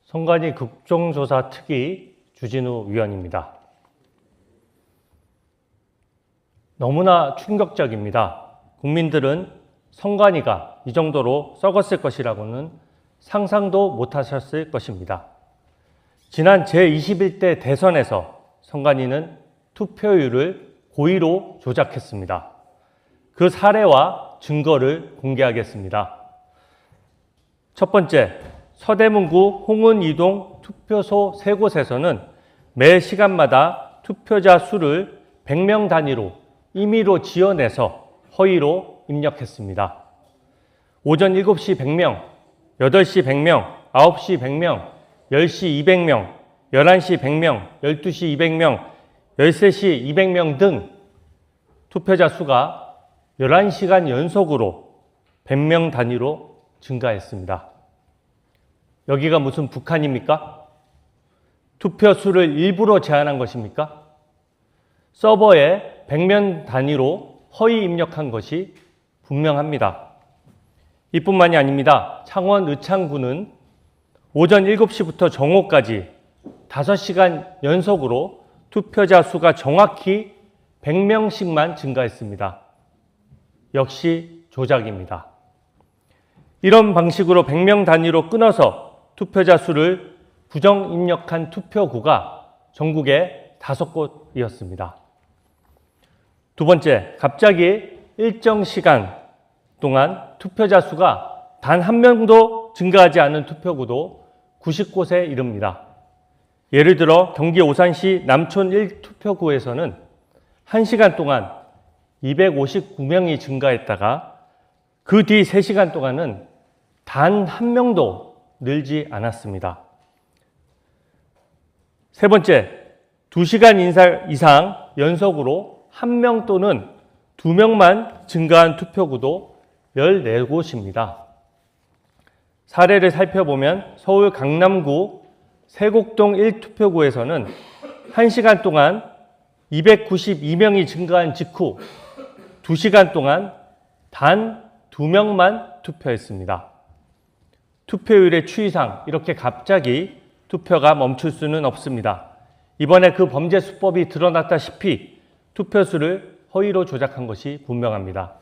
선관위 국정조사 특위 주진우 위원입니다. 너무나 충격적입니다. 국민들은 선관위가 이 정도로 썩었을 것이라고는 상상도 못하셨을 것입니다. 지난 제21대 대선에서 선관위는 투표율을 고의로 조작했습니다. 그 사례와 증거를 공개하겠습니다. 첫 번째, 서대문구 홍은이동 투표소 3곳에서는 매 시간마다 투표자 수를 100명 단위로 임의로 지어내서 허위로 입력했습니다. 오전 7시 100명, 8시 100명, 9시 100명, 10시 200명, 11시 100명, 12시 200명, 13시 200명 등 투표자 수가 11시간 연속으로 100명 단위로 증가했습니다. 여기가 무슨 북한입니까? 투표수를 일부러 제한한 것입니까? 서버에 100명 단위로 허위 입력한 것이 분명합니다. 이뿐만이 아닙니다. 창원 의창구는 오전 7시부터 정오까지 5시간 연속으로 투표자 수가 정확히 100명씩만 증가했습니다. 역시 조작입니다. 이런 방식으로 100명 단위로 끊어서 투표자 수를 부정 입력한 투표구가 전국에 5곳이었습니다. 두 번째, 갑자기 일정 시간 동안 투표자 수가 단 한 명도 증가하지 않은 투표구도 90곳에 이릅니다. 예를 들어 경기 오산시 남촌 1투표구에서는 1시간 동안 259명이 증가했다가 그 뒤 3시간 동안은 단 한 명도 늘지 않았습니다. 세 번째, 2시간 이상 연속으로 1명 또는 2명만 증가한 투표구도 14곳입니다. 사례를 살펴보면 서울 강남구 세곡동 1투표구에서는 1시간 동안 292명이 증가한 직후 2시간 동안 단 2명만 투표했습니다. 투표율의 추이상 이렇게 갑자기 투표가 멈출 수는 없습니다. 이번에 그 범죄 수법이 드러났다시피 투표수를 허위로 조작한 것이 분명합니다.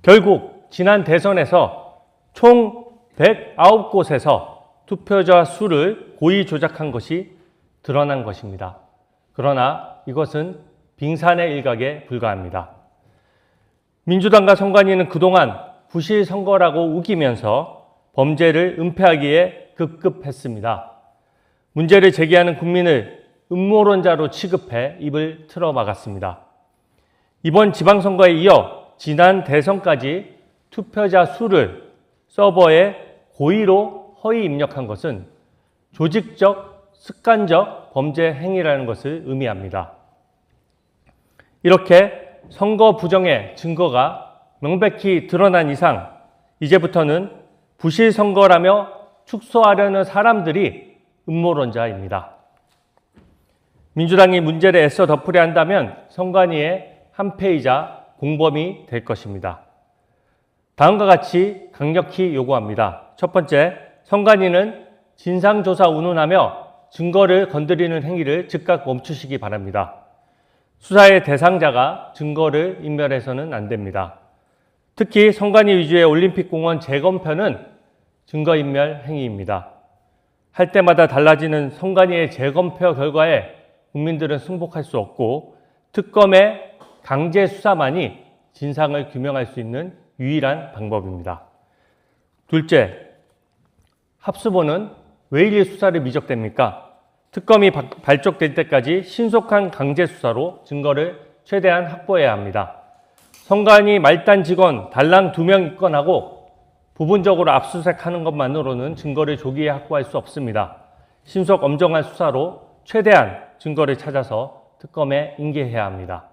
결국 지난 대선에서 총 109곳에서 투표자 수를 고의 조작한 것이 드러난 것입니다. 그러나 이것은 빙산의 일각에 불과합니다. 민주당과 선관위는 그동안 부실 선거라고 우기면서 범죄를 은폐하기에 급급했습니다. 문제를 제기하는 국민을 음모론자로 취급해 입을 틀어막았습니다. 이번 지방선거에 이어 지난 대선까지 투표자 수를 서버에 고의로 허위 입력한 것은 조직적, 습관적 범죄 행위라는 것을 의미합니다. 이렇게 선거 부정의 증거가 명백히 드러난 이상 이제부터는 부실 선거라며 축소하려는 사람들이 음모론자입니다. 민주당이 문제를 애써 덮으려 한다면 선관위의 한패이자 공범이 될 것입니다. 다음과 같이 강력히 요구합니다. 첫 번째, 선관위는 진상조사 운운하며 증거를 건드리는 행위를 즉각 멈추시기 바랍니다. 수사의 대상자가 증거를 인멸해서는 안 됩니다. 특히 선관위 위주의 올림픽공원 재검표는 증거인멸 행위입니다. 할 때마다 달라지는 선관위의 재검표 결과에 국민들은 승복할 수 없고 특검의 강제 수사만이 진상을 규명할 수 있는 유일한 방법입니다. 둘째, 합수본은 왜 이리 수사를 미적됩니까? 특검이 발족될 때까지 신속한 강제 수사로 증거를 최대한 확보해야 합니다. 선관위 말단 직원 달랑 2명 입건하고 부분적으로 압수수색하는 것만으로는 증거를 조기에 확보할 수 없습니다. 신속 엄정한 수사로 최대한 증거를 찾아서 특검에 인계해야 합니다.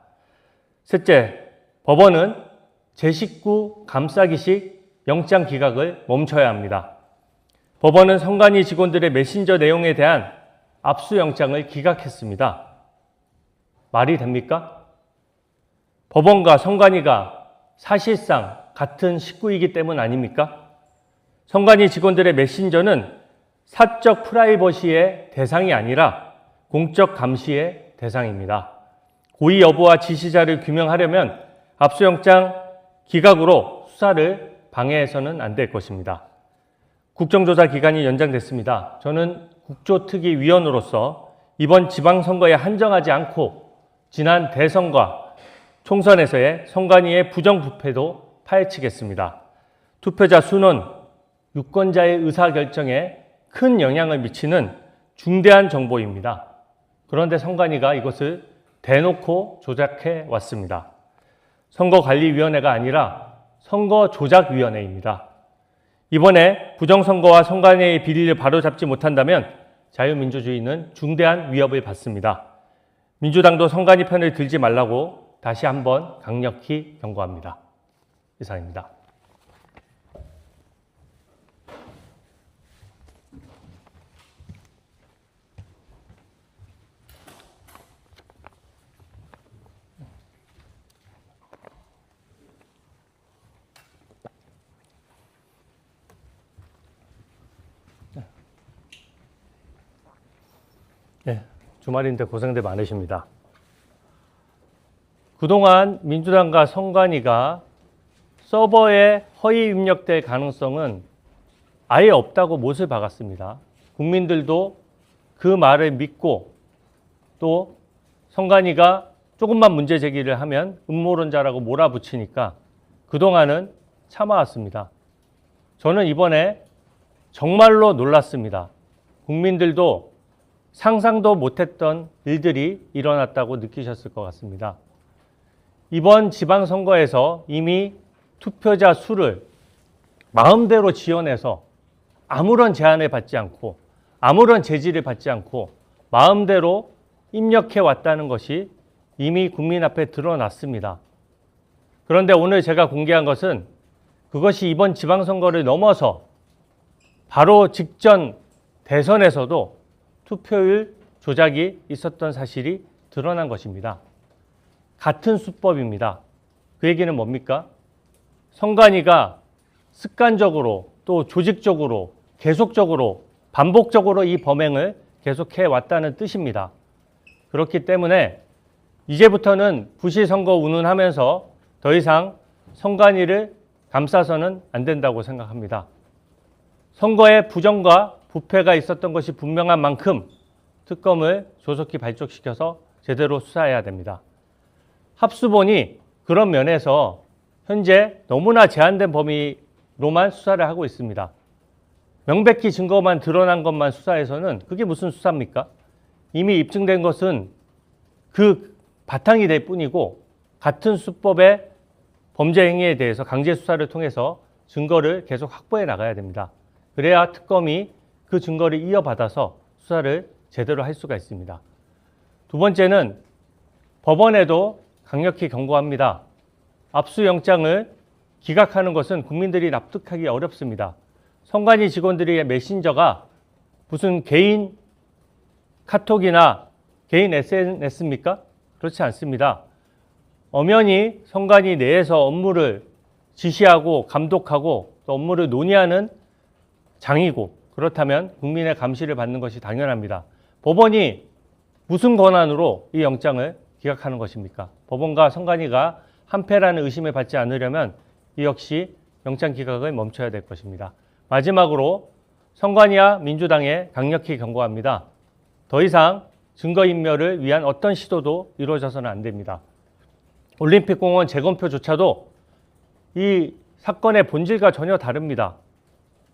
셋째, 법원은 제19 감싸기식 영장 기각을 멈춰야 합니다. 법원은 선관위 직원들의 메신저 내용에 대한 압수영장을 기각했습니다. 말이 됩니까? 법원과 선관위가 사실상 같은 식구이기 때문 아닙니까? 선관위 직원들의 메신저는 사적 프라이버시의 대상이 아니라 공적 감시의 대상입니다. 고의 여부와 지시자를 규명하려면 압수영장 기각으로 수사를 방해해서는 안 될 것입니다. 국정조사 기간이 연장됐습니다. 저는 국조특위위원으로서 이번 지방선거에 한정하지 않고 지난 대선과 총선에서의 선관위의 부정부패도 파헤치겠습니다. 투표자 수는 유권자의 의사결정에 큰 영향을 미치는 중대한 정보입니다. 그런데 선관위가 이것을 대놓고 조작해 왔습니다. 선거관리위원회가 아니라 선거조작위원회입니다. 이번에 부정선거와 선관위의 비리를 바로잡지 못한다면 자유민주주의는 중대한 위협을 받습니다. 민주당도 선관위 편을 들지 말라고 다시 한번 강력히 경고합니다. 이상입니다. 네, 주말인데 고생들 많으십니다. 그동안 민주당과 선관위가 서버에 허위 입력될 가능성은 아예 없다고 못을 박았습니다. 국민들도 그 말을 믿고 또 선관위가 조금만 문제 제기를 하면 음모론자라고 몰아붙이니까 그동안은 참아왔습니다. 저는 이번에 정말로 놀랐습니다. 국민들도 상상도 못했던 일들이 일어났다고 느끼셨을 것 같습니다. 이번 지방선거에서 이미 투표자 수를 마음대로 지어내서 아무런 제한을 받지 않고 아무런 제지를 받지 않고 마음대로 입력해 왔다는 것이 이미 국민 앞에 드러났습니다. 그런데 오늘 제가 공개한 것은 그것이 이번 지방선거를 넘어서 바로 직전 대선에서도 투표율 조작이 있었던 사실이 드러난 것입니다. 같은 수법입니다. 그 얘기는 뭡니까? 선관위가 습관적으로 또 조직적으로 계속적으로 반복적으로 이 범행을 계속해 왔다는 뜻입니다. 그렇기 때문에 이제부터는 부실선거 운운하면서 더 이상 선관위를 감싸서는 안 된다고 생각합니다. 선거에 부정과 부패가 있었던 것이 분명한 만큼 특검을 조속히 발족시켜서 제대로 수사해야 됩니다. 합수본이 그런 면에서 현재 너무나 제한된 범위로만 수사를 하고 있습니다. 명백히 증거만 드러난 것만 수사해서는 그게 무슨 수사입니까? 이미 입증된 것은 그 바탕이 될 뿐이고 같은 수법의 범죄 행위에 대해서 강제 수사를 통해서 증거를 계속 확보해 나가야 됩니다. 그래야 특검이 그 증거를 이어받아서 수사를 제대로 할 수가 있습니다. 두 번째는 법원에도 강력히 경고합니다. 압수영장을 기각하는 것은 국민들이 납득하기 어렵습니다. 선관위 직원들의 메신저가 무슨 개인 카톡이나 개인 SNS입니까? 그렇지 않습니다. 엄연히 선관위 내에서 업무를 지시하고 감독하고 또 업무를 논의하는 장이고 그렇다면 국민의 감시를 받는 것이 당연합니다. 법원이 무슨 권한으로 이 영장을 기각하는 것입니까? 법원과 선관위가 한패라는 의심을 받지 않으려면 이 역시 영장 기각을 멈춰야 될 것입니다. 마지막으로 선관위와 민주당에 강력히 경고합니다. 더 이상 증거인멸을 위한 어떤 시도도 이루어져서는 안 됩니다. 올림픽공원 재검표조차도 이 사건의 본질과 전혀 다릅니다.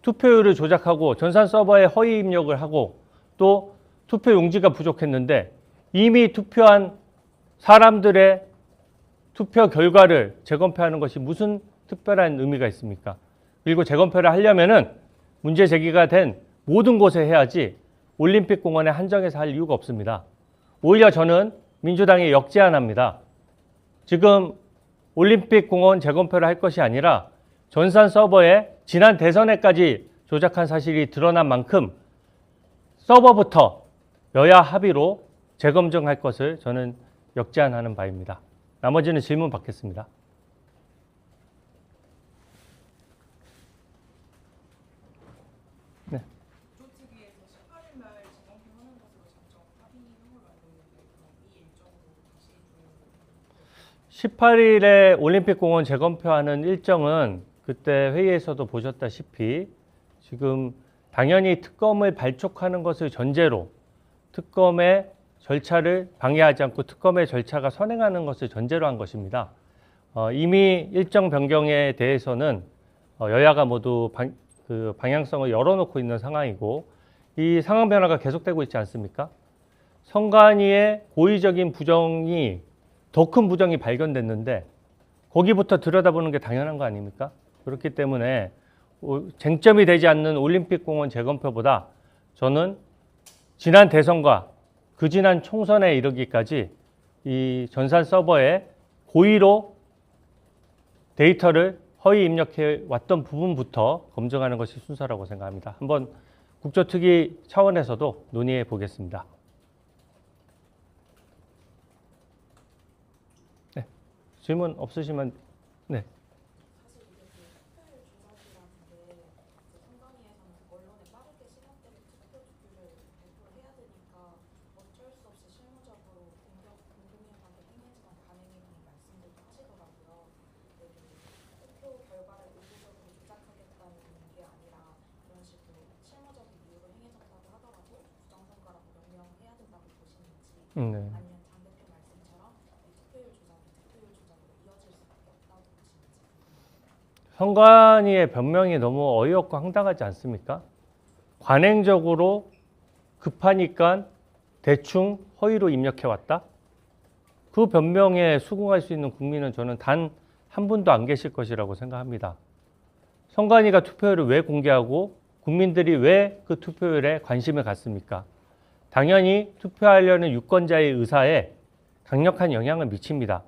투표율을 조작하고 전산 서버에 허위 입력을 하고 또 투표 용지가 부족했는데 이미 투표한 사람들의 투표 결과를 재검표하는 것이 무슨 특별한 의미가 있습니까? 그리고 재검표를 하려면은 문제 제기가 된 모든 곳에 해야지 올림픽공원에 한정해서 할 이유가 없습니다. 오히려 저는 민주당에 역제안합니다. 지금 올림픽공원 재검표를 할 것이 아니라 전산 서버에 지난 대선에까지 조작한 사실이 드러난 만큼 서버부터 여야 합의로 재검증할 것을 저는 역제안하는 바입니다. 나머지는 질문 받겠습니다. 네. 18일에 올림픽공원 재검표하는 일정은 그때 회의에서도 보셨다시피 지금 당연히 특검을 발족하는 것을 전제로 특검의 절차를 방해하지 않고 특검의 절차가 선행하는 것을 전제로 한 것입니다. 이미 일정 변경에 대해서는 여야가 모두 방향성을 열어놓고 있는 상황이고 이 상황 변화가 계속되고 있지 않습니까? 선관위의 고의적인 부정이 더 큰 부정이 발견됐는데 거기부터 들여다보는 게 당연한 거 아닙니까? 그렇기 때문에 쟁점이 되지 않는 올림픽공원 재검표보다 저는 지난 대선과 그 지난 총선에 이르기까지 이 전산 서버에 고의로 데이터를 허위 입력해 왔던 부분부터 검증하는 것이 순서라고 생각합니다. 한번 국조특위 차원에서도 논의해 보겠습니다. 네, 질문 없으시면 네. 네. 아니면 장 대표 말씀처럼 투표율 조작이 득표율 조작으로 이어질 수밖에 없다고 보시는지. 선관위의 변명이 너무 어이없고 황당하지 않습니까? 관행적으로 급하니까 대충 허위로 입력해 왔다? 그 변명에 수긍할 수 있는 국민은 저는 단 한 분도 안 계실 것이라고 생각합니다. 선관위가 투표율을 왜 공개하고 국민들이 왜 그 투표율에 관심을 갖습니까? 당연히 투표하려는 유권자의 의사에 강력한 영향을 미칩니다.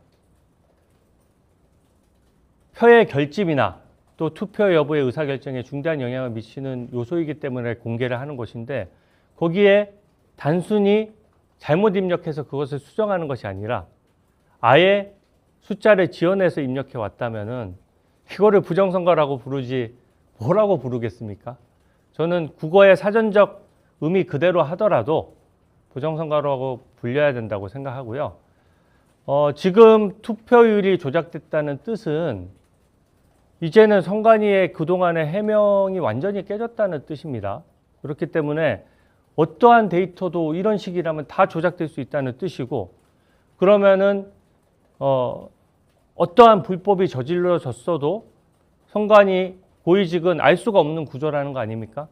표의 결집이나 또 투표 여부의 의사결정에 중대한 영향을 미치는 요소이기 때문에 공개를 하는 것인데 거기에 단순히 잘못 입력해서 그것을 수정하는 것이 아니라 아예 숫자를 지어내서 입력해 왔다면은 이거를 부정선거라고 부르지 뭐라고 부르겠습니까? 저는 국어의 사전적 의미 그대로 하더라도 부정선거라고 불려야 된다고 생각하고요. 지금 투표율이 조작됐다는 뜻은 이제는 선관위의 그동안의 해명이 완전히 깨졌다는 뜻입니다. 그렇기 때문에 어떠한 데이터도 이런 식이라면 다 조작될 수 있다는 뜻이고 그러면은 어떠한 불법이 저질러졌어도 선관위 고위직은 알 수가 없는 구조라는 거 아닙니까?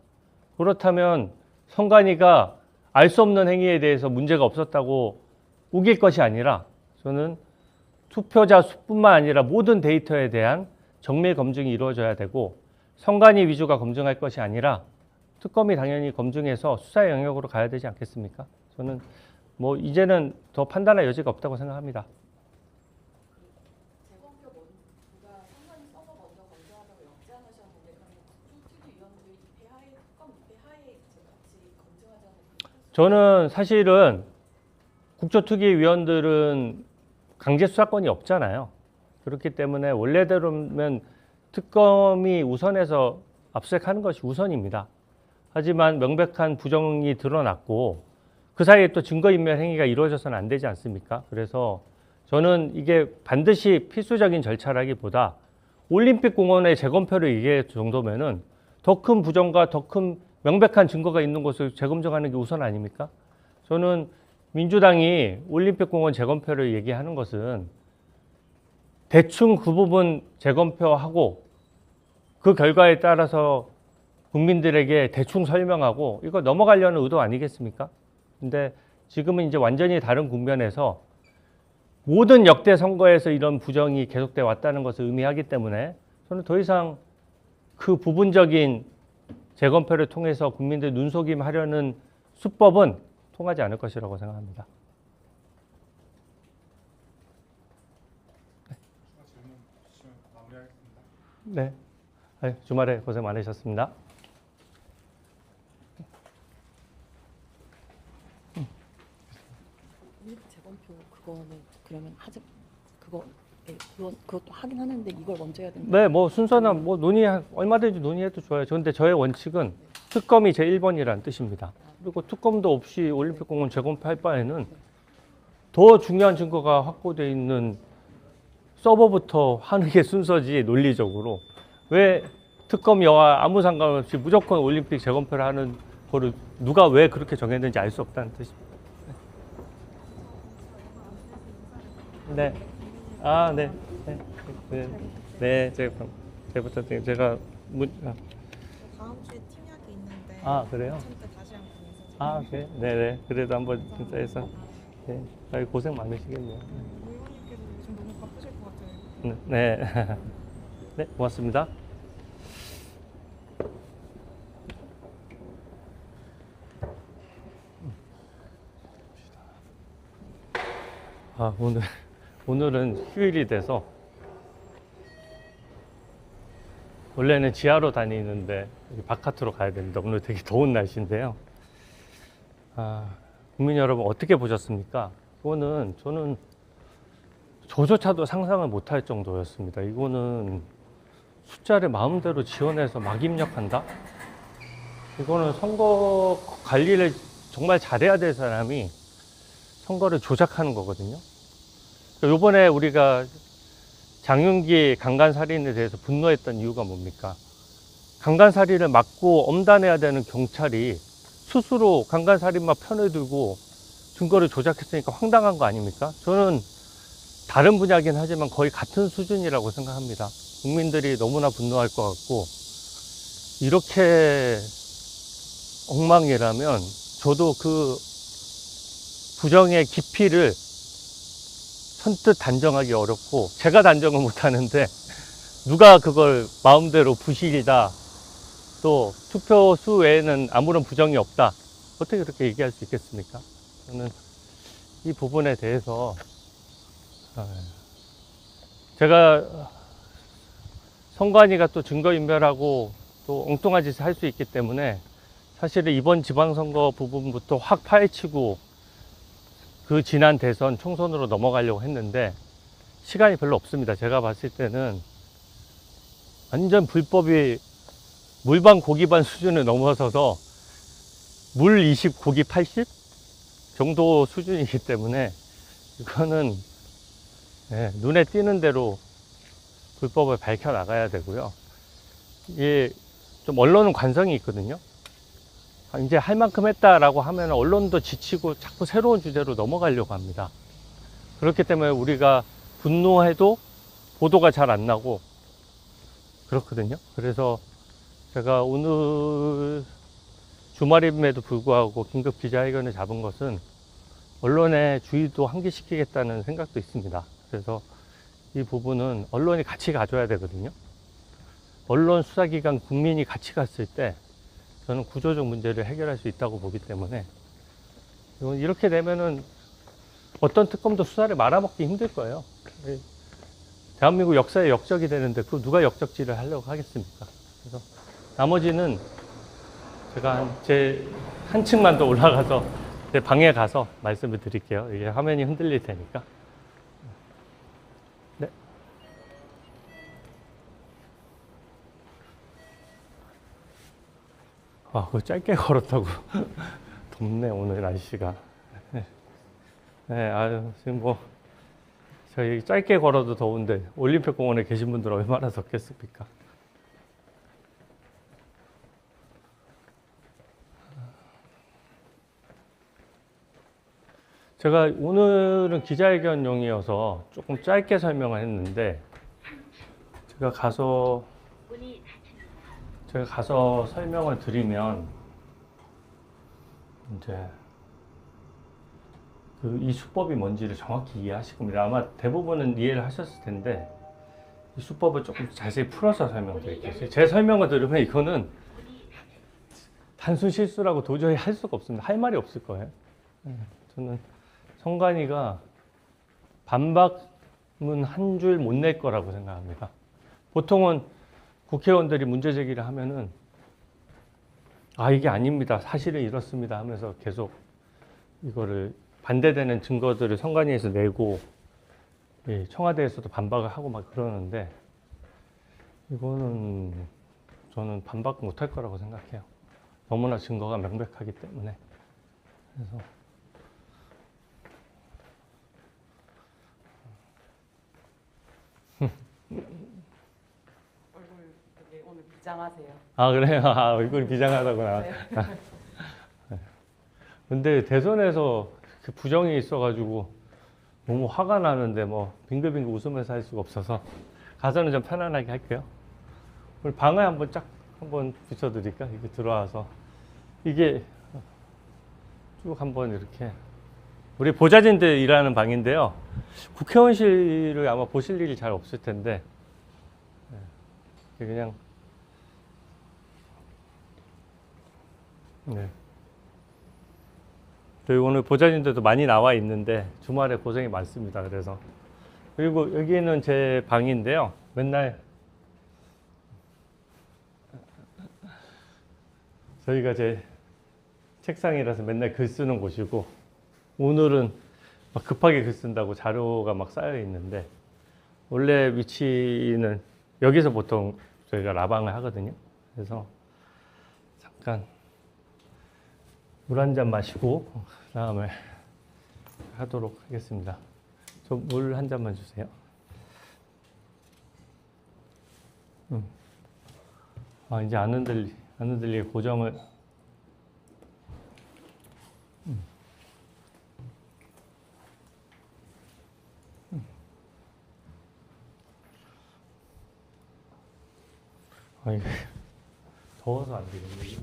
그렇다면 선관위가 알 수 없는 행위에 대해서 문제가 없었다고 우길 것이 아니라 저는 투표자 수뿐만 아니라 모든 데이터에 대한 정밀 검증이 이루어져야 되고 선관위 위주가 검증할 것이 아니라 특검이 당연히 검증해서 수사 영역으로 가야 되지 않겠습니까? 저는 뭐 이제는 더 판단할 여지가 없다고 생각합니다. 저는 사실은 국조특위위원들은 강제 수사권이 없잖아요. 그렇기 때문에 원래대로면 특검이 우선해서 압수수색하는 것이 우선입니다. 하지만 명백한 부정이 드러났고 그 사이에 또 증거인멸 행위가 이루어져서는 안 되지 않습니까? 그래서 저는 이게 반드시 필수적인 절차라기보다 올림픽공원의 재검표를 얘기할 정도면은 더 큰 부정과 더 큰 명백한 증거가 있는 것을 재검증하는 게 우선 아닙니까? 저는 민주당이 올림픽공원 재검표를 얘기하는 것은 대충 그 부분 재검표하고 그 결과에 따라서 국민들에게 대충 설명하고 이거 넘어가려는 의도 아니겠습니까? 근데 지금은 이제 완전히 다른 국면에서 모든 역대 선거에서 이런 부정이 계속돼 왔다는 것을 의미하기 때문에 저는 더 이상 그 부분적인 재검표를 통해서 국민들 눈속임 하려는 수법은 통하지 않을 것이라고 생각합니다. 네. 주말에 고생 많으셨습니다. 재검표 그거는 그러면 그것도 하긴 하는데 이걸 먼저 해야 된다. 네, 뭐 순서는 뭐 얼마든지 논의해도 좋아요. 그런데 저의 원칙은 특검이 제1번이라는 뜻입니다. 그리고 특검도 없이 올림픽공원 재검표할 바에는 더 중요한 증거가 확보되어 있는 서버부터 하는 게 순서지 논리적으로. 왜 특검 여와 아무 상관없이 무조건 올림픽 재검표를 하는 거를 누가 왜 그렇게 정했는지 알 수 없다는 뜻입니다. 네. 아, 네. 네. 네. 네. 제가 제가 다음 주에 팀약이 있는데 아, 그래요? 때 다시 한 번 인사 좀 아, 그래? 네네. 그래도 한번 진짜 해서. 네. 아이, 고생 많으시겠네요. 의원님께서 요즘 너무 바쁘실 것 같아요. 네. 네, 고맙습니다. 아, 오늘은 휴일이 돼서 원래는 지하로 다니는데 여기 바깥으로 가야 됩니다. 오늘 되게 더운 날씨인데요. 아, 국민 여러분 어떻게 보셨습니까? 이거는 저는 저조차도 상상을 못할 정도였습니다. 이거는 숫자를 마음대로 지원해서 막 입력한다? 이거는 선거 관리를 정말 잘해야 될 사람이 선거를 조작하는 거거든요. 요번에 우리가 장윤기 강간살인에 대해서 분노했던 이유가 뭡니까? 강간살인을 막고 엄단해야 되는 경찰이 스스로 강간살인마 편을 들고 증거를 조작했으니까 황당한 거 아닙니까? 저는 다른 분야긴 하지만 거의 같은 수준이라고 생각합니다. 국민들이 너무나 분노할 것 같고, 이렇게 엉망이라면 저도 그 부정의 깊이를 선뜻 단정하기 어렵고, 제가 단정을 못하는데 누가 그걸 마음대로 부실이다, 또 투표수 외에는 아무런 부정이 없다, 어떻게 그렇게 얘기할 수 있겠습니까? 저는 이 부분에 대해서 제가 선관위가 또 증거인멸하고 또 엉뚱한 짓을 할 수 있기 때문에 사실은 이번 지방선거 부분부터 확 파헤치고 그 지난 대선 총선으로 넘어가려고 했는데 시간이 별로 없습니다. 제가 봤을 때는 완전 불법이 물반 고기반 수준을 넘어서서 물 20, 고기 80 정도 수준이기 때문에 이거는 눈에 띄는 대로 불법을 밝혀 나가야 되고요. 이게 좀 언론은 관성이 있거든요. 이제 할 만큼 했다라고 하면 언론도 지치고 자꾸 새로운 주제로 넘어가려고 합니다. 그렇기 때문에 우리가 분노해도 보도가 잘 안 나고 그렇거든요. 그래서 제가 오늘 주말임에도 불구하고 긴급 기자회견을 잡은 것은 언론의 주의도 환기시키겠다는 생각도 있습니다. 그래서 이 부분은 언론이 같이 가줘야 되거든요. 언론 수사기관 국민이 같이 갔을 때 저는 구조적 문제를 해결할 수 있다고 보기 때문에 이렇게 되면은 어떤 특검도 수사를 말아먹기 힘들 거예요. 대한민국 역사의 역적이 되는데 그 누가 역적질을 하려고 하겠습니까? 그래서 나머지는 제가 제 한 층만 더 올라가서 제 방에 가서 말씀을 드릴게요. 이게 화면이 흔들릴 테니까. 네. 아, 그거 짧게 걸었다고. 덥네, 오늘 날씨가. 네, 아유, 지금 뭐, 저희 짧게 걸어도 더운데, 올림픽 공원에 계신 분들 얼마나 덥겠습니까? 제가 오늘은 기자회견용이어서 조금 짧게 설명을 했는데, 제가 가서 설명을 드리면, 이제, 이 수법이 뭔지를 정확히 이해하실 겁니다. 아마 대부분은 이해를 하셨을 텐데, 이 수법을 조금 자세히 풀어서 설명드릴게요. 제 설명을 들으면 이거는 단순 실수라고 도저히 할 수가 없습니다. 할 말이 없을 거예요. 저는 선관위가 반박문 한 줄 못 낼 거라고 생각합니다. 보통은 국회의원들이 문제 제기를 하면은 이게 아닙니다. 사실은 이렇습니다 하면서 계속 이거를 반대되는 증거들을 선관위에서 내고 청와대에서도 반박을 하고 막 그러는데 이거는 저는 반박 못 할 거라고 생각해요. 너무나 증거가 명백하기 때문에. 그래서 얼굴 되게 오늘 비장하세요. 아, 그래요? 아, 얼굴이 비장하다구나. 네. 근데 대선에서 그 부정이 있어가지고 너무 화가 나는데 뭐 빙글빙글 웃으면서 할 수가 없어서 가서는 좀 편안하게 할게요. 오늘 방에 한번 쫙 한번 비춰드릴까? 이렇게 들어와서 이게 쭉 한번 이렇게 우리 보좌진들 일하는 방인데요. 국회의원실을 아마 보실 일이 잘 없을 텐데 그냥 네. 저희 오늘 보좌진들도 많이 나와 있는데 주말에 고생이 많습니다. 그래서 그리고 여기는 제 방인데요. 맨날 저희가 제 책상이라서 맨날 글 쓰는 곳이고 오늘은 막 급하게 글 쓴다고 자료가 막 쌓여 있는데 원래 위치는 여기서 보통 저희가 라방을 하거든요. 그래서 잠깐 물 한 잔 마시고 그다음에 하도록 하겠습니다. 저 물 한 잔만 주세요. 아, 이제 안 흔들리게 고정을. 아, 이게 더워서 안 되겠네.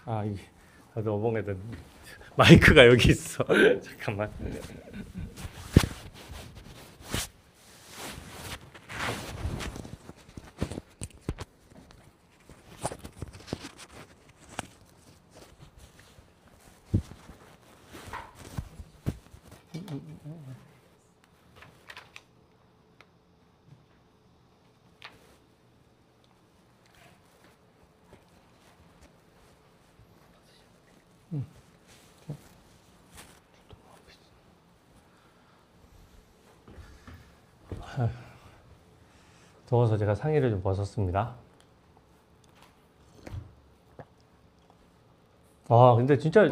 아, 이게 나도 어벙해다. 마이크가 여기 있어. 잠깐만. 더워서 제가 상의를 좀 벗었습니다. 아, 근데 진짜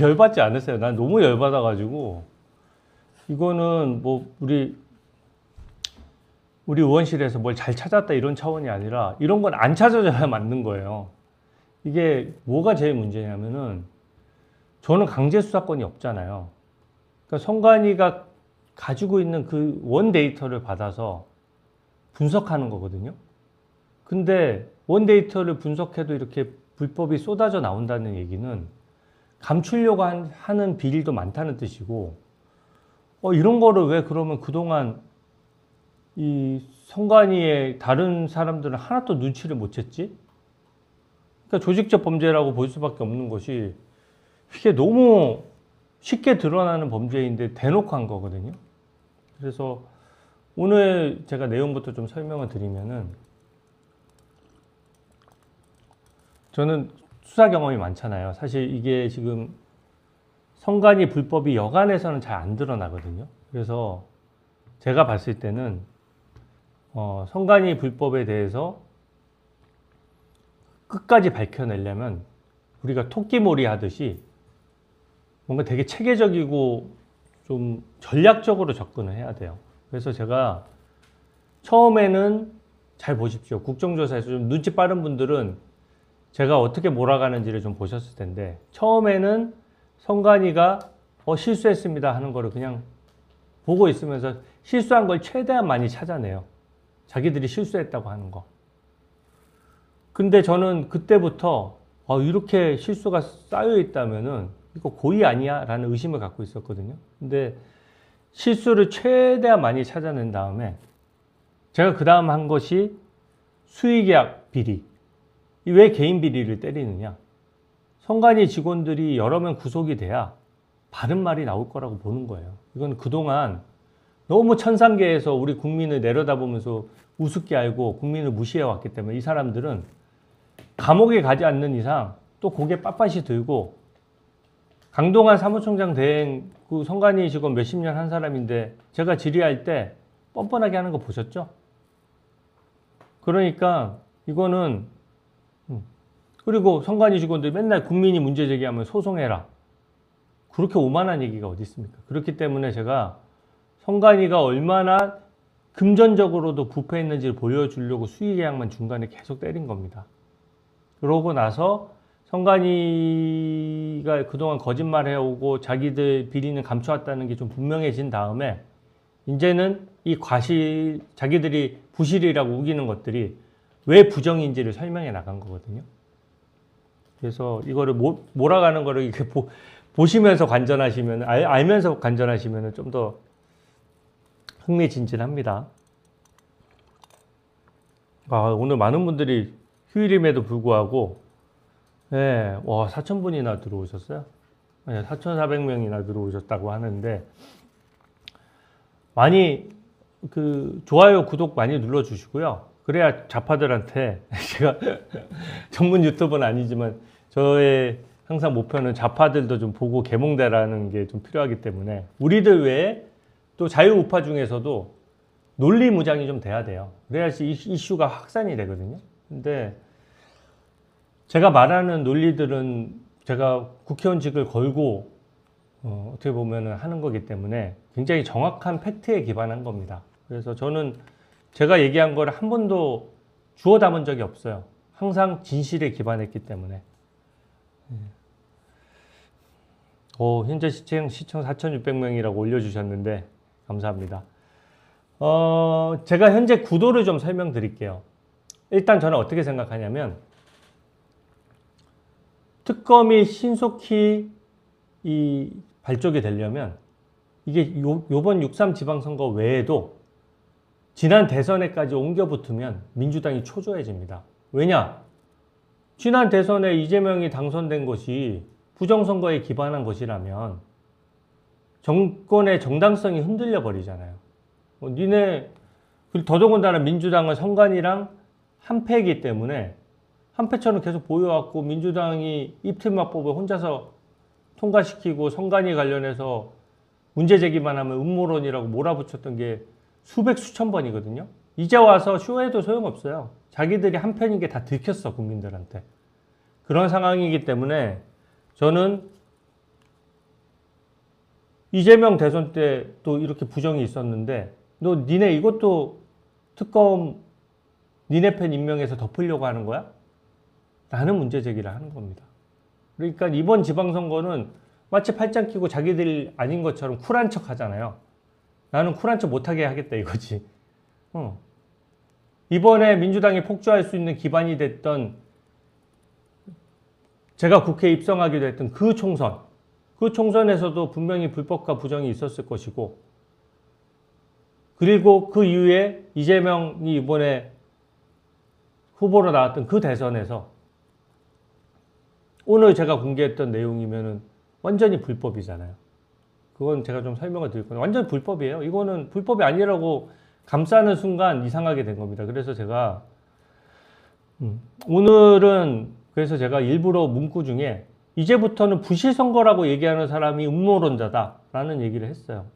열받지 않으세요? 난 너무 열받아가지고 이거는 뭐 우리 의원실에서 뭘 잘 찾았다 이런 차원이 아니라 이런 건 안 찾아져야 맞는 거예요. 이게 뭐가 제일 문제냐면은 저는 강제 수사권이 없잖아요. 그러니까 선관위가 가지고 있는 그 원 데이터를 받아서 분석하는 거거든요. 근데 원 데이터를 분석해도 이렇게 불법이 쏟아져 나온다는 얘기는 감추려고 하는 비리도 많다는 뜻이고, 이런 거를 왜 그러면 그동안 이 선관위의 다른 사람들은 하나도 눈치를 못 챘지? 그러니까 조직적 범죄라고 볼 수밖에 없는 것이 이게 너무 쉽게 드러나는 범죄인데 대놓고 한 거거든요. 그래서 오늘 제가 내용부터 좀 설명을 드리면은 저는 수사 경험이 많잖아요. 사실 이게 지금 선관위 불법이 여간에서는 잘 안 드러나거든요. 그래서 제가 봤을 때는 선관위 불법에 대해서 끝까지 밝혀내려면 우리가 토끼몰이 하듯이 뭔가 되게 체계적이고 좀 전략적으로 접근을 해야 돼요. 그래서 제가 처음에는 잘 보십시오. 국정조사에서 좀 눈치 빠른 분들은 제가 어떻게 몰아가는지를 좀 보셨을 텐데 처음에는 선관위가 실수했습니다 하는 거를 그냥 보고 있으면서 실수한 걸 최대한 많이 찾아내요. 자기들이 실수했다고 하는 거. 근데 저는 그때부터 이렇게 실수가 쌓여 있다면은 이거 고의 아니야? 라는 의심을 갖고 있었거든요. 근데 실수를 최대한 많이 찾아낸 다음에 제가 그 다음 한 것이 수의계약 비리. 왜 개인 비리를 때리느냐? 선관위 직원들이 여러 명 구속이 돼야 바른 말이 나올 거라고 보는 거예요. 이건 그동안 너무 천상계에서 우리 국민을 내려다보면서 우습게 알고 국민을 무시해 왔기 때문에 이 사람들은 감옥에 가지 않는 이상 또 고개 빳빳이 들고 강동한 사무총장 대행 그 선관위 직원 몇십 년 한 사람인데 제가 질의할 때 뻔뻔하게 하는 거 보셨죠? 그러니까 이거는 그리고 선관위 직원들이 맨날 국민이 문제 제기하면 소송해라. 그렇게 오만한 얘기가 어디 있습니까? 그렇기 때문에 제가 선관위가 얼마나 금전적으로도 부패했는지를 보여주려고 수의계약만 중간에 계속 때린 겁니다. 그러고 나서 선관위가 그동안 거짓말해오고 자기들 비리는 감춰왔다는 게 좀 분명해진 다음에 이제는 이 자기들이 부실이라고 우기는 것들이 왜 부정인지를 설명해 나간 거거든요. 그래서 이거를 몰아가는 거를 이렇게 보시면서 관전하시면, 알면서 관전하시면 좀 더 흥미진진합니다. 오늘 많은 분들이 휴일임에도 불구하고, 네, 4,000분이나 들어오셨어요. 네, 4,400명이나 들어오셨다고 하는데, 많이, 좋아요, 구독 많이 눌러주시고요. 그래야 좌파들한테, 제가 전문 유튜버는 아니지만, 저의 항상 목표는 좌파들도 좀 보고 계몽되라는 게 좀 필요하기 때문에, 우리들 외에 또 자유우파 중에서도 논리무장이 좀 돼야 돼요. 그래야지 이슈가 확산이 되거든요. 근데 제가 말하는 논리들은 제가 국회의원직을 걸고 어떻게 보면 하는 거기 때문에 굉장히 정확한 팩트에 기반한 겁니다. 그래서 저는 제가 얘기한 거를 한 번도 주워 담은 적이 없어요. 항상 진실에 기반했기 때문에. 현재 시청 4,600명이라고 올려주셨는데 감사합니다. 제가 현재 구도를 좀 설명드릴게요. 일단 저는 어떻게 생각하냐면 특검이 신속히 이 발족이 되려면 이게 요번 6.3 지방선거 외에도 지난 대선에까지 옮겨 붙으면 민주당이 초조해집니다. 왜냐? 지난 대선에 이재명이 당선된 것이 부정선거에 기반한 것이라면 정권의 정당성이 흔들려 버리잖아요. 더더군다나 민주당은 선관위랑 한패이기 때문에 한패처럼 계속 보여왔고 민주당이 입틀막법을 혼자서 통과시키고 선관위 관련해서 문제 제기만 하면 음모론이라고 몰아붙였던 게 수백 수천 번이거든요. 이제 와서 쇼해도 소용없어요. 자기들이 한편인 게 다 들켰어, 국민들한테. 그런 상황이기 때문에 저는 이재명 대선 때 또 이렇게 부정이 있었는데 니네 이것도 특검 니네 편 임명해서 덮으려고 하는 거야? 라는 문제 제기를 하는 겁니다. 그러니까 이번 지방선거는 마치 팔짱 끼고 자기들이 아닌 것처럼 쿨한 척 하잖아요. 나는 쿨한 척 못하게 하겠다 이거지. 이번에 민주당이 폭주할 수 있는 기반이 됐던 제가 국회에 입성하기도 했던 그 총선에서도 분명히 불법과 부정이 있었을 것이고, 그리고 그 이후에 이재명이 이번에 후보로 나왔던 그 대선에서 오늘 제가 공개했던 내용이면은 완전히 불법이잖아요. 그건 제가 좀 설명을 드릴 거예요. 완전 불법이에요. 이거는 불법이 아니라고 감싸는 순간 이상하게 된 겁니다. 그래서 제가 오늘은 그래서 제가 일부러 문구 중에 이제부터는 부실선거라고 얘기하는 사람이 음모론자다라는 얘기를 했어요.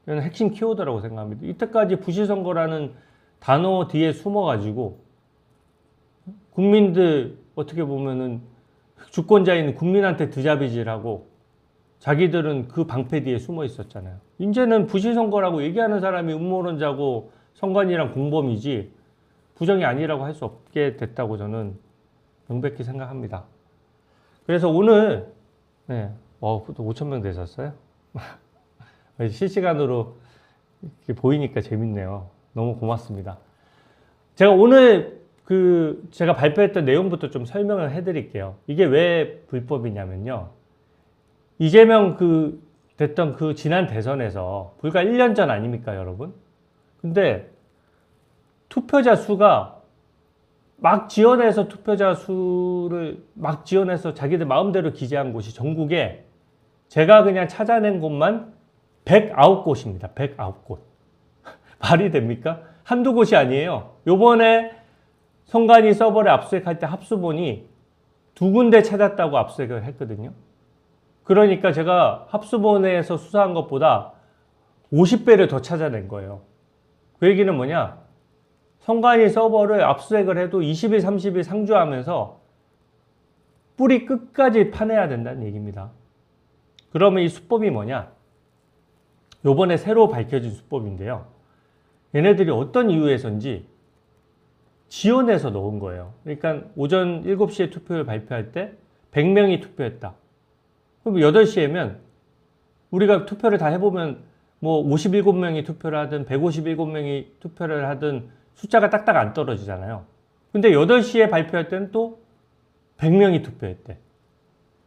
이건 핵심 키워드라고 생각합니다. 이때까지 부실선거라는 단어 뒤에 숨어가지고 국민들 어떻게 보면은 주권자인 국민한테 드자비질하고 자기들은 그 방패 뒤에 숨어 있었잖아요. 이제는 부실선거라고 얘기하는 사람이 음모론자고 선관위랑 공범이지 부정이 아니라고 할 수 없게 됐다고 저는 명백히 생각합니다. 그래서 오늘 5,000명 되셨어요? 실시간으로 이렇게 보이니까 재밌네요. 너무 고맙습니다. 제가 오늘 제가 발표했던 내용부터 좀 설명을 해드릴게요. 이게 왜 불법이냐면요. 이재명 됐던 그 지난 대선에서 불과 1년 전 아닙니까, 여러분? 근데 투표자 수가 막 지원해서 투표자 수를 막 지원해서 자기들 마음대로 기재한 곳이 전국에 제가 그냥 찾아낸 곳만 109곳입니다. 109곳. 말이 됩니까? 한두 곳이 아니에요. 요번에 선관위 서버를 압수수색할 때 합수본이 2군데 찾았다고 압수수색을 했거든요. 그러니까 제가 합수본에서 수사한 것보다 50배를 더 찾아낸 거예요. 그 얘기는 뭐냐? 선관위 서버를 압수수색을 해도 20일, 30일 상주하면서 뿌리 끝까지 파내야 된다는 얘기입니다. 그러면 이 수법이 뭐냐? 요번에 새로 밝혀진 수법인데요. 얘네들이 어떤 이유에서인지 지원해서 넣은 거예요. 그러니까 오전 7시에 투표율 발표할 때 100명이 투표했다. 그럼 8시에면 우리가 투표를 다 해보면 뭐 57명이 투표를 하든 157명이 투표를 하든 숫자가 딱딱 안 떨어지잖아요. 근데 8시에 발표할 때는 또 100명이 투표했대.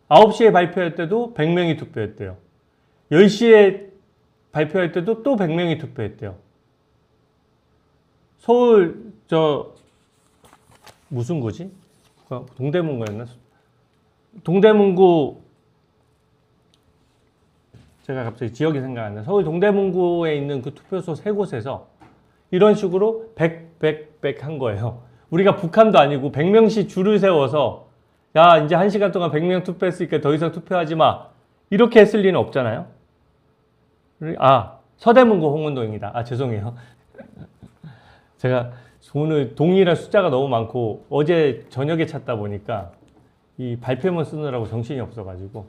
9시에 발표할 때도 100명이 투표했대요. 10시에 발표할 때도 또 100명이 투표했대요. 서울 무슨 구지? 동대문구였나? 동대문구 제가 갑자기 지역이 생각 안 나요. 서울 동대문구에 있는 그 투표소 3곳에서 이런 식으로 100 한 거예요. 우리가 북한도 아니고 100명씩 줄을 세워서 야 이제 1시간 동안 100명 투표했으니까 더 이상 투표하지 마. 이렇게 했을 리는 없잖아요. 서대문구 홍은동입니다. 죄송해요. 제가 오늘 동일한 숫자가 너무 많고 어제 저녁에 찾다 보니까 이 발표문 쓰느라고 정신이 없어가지고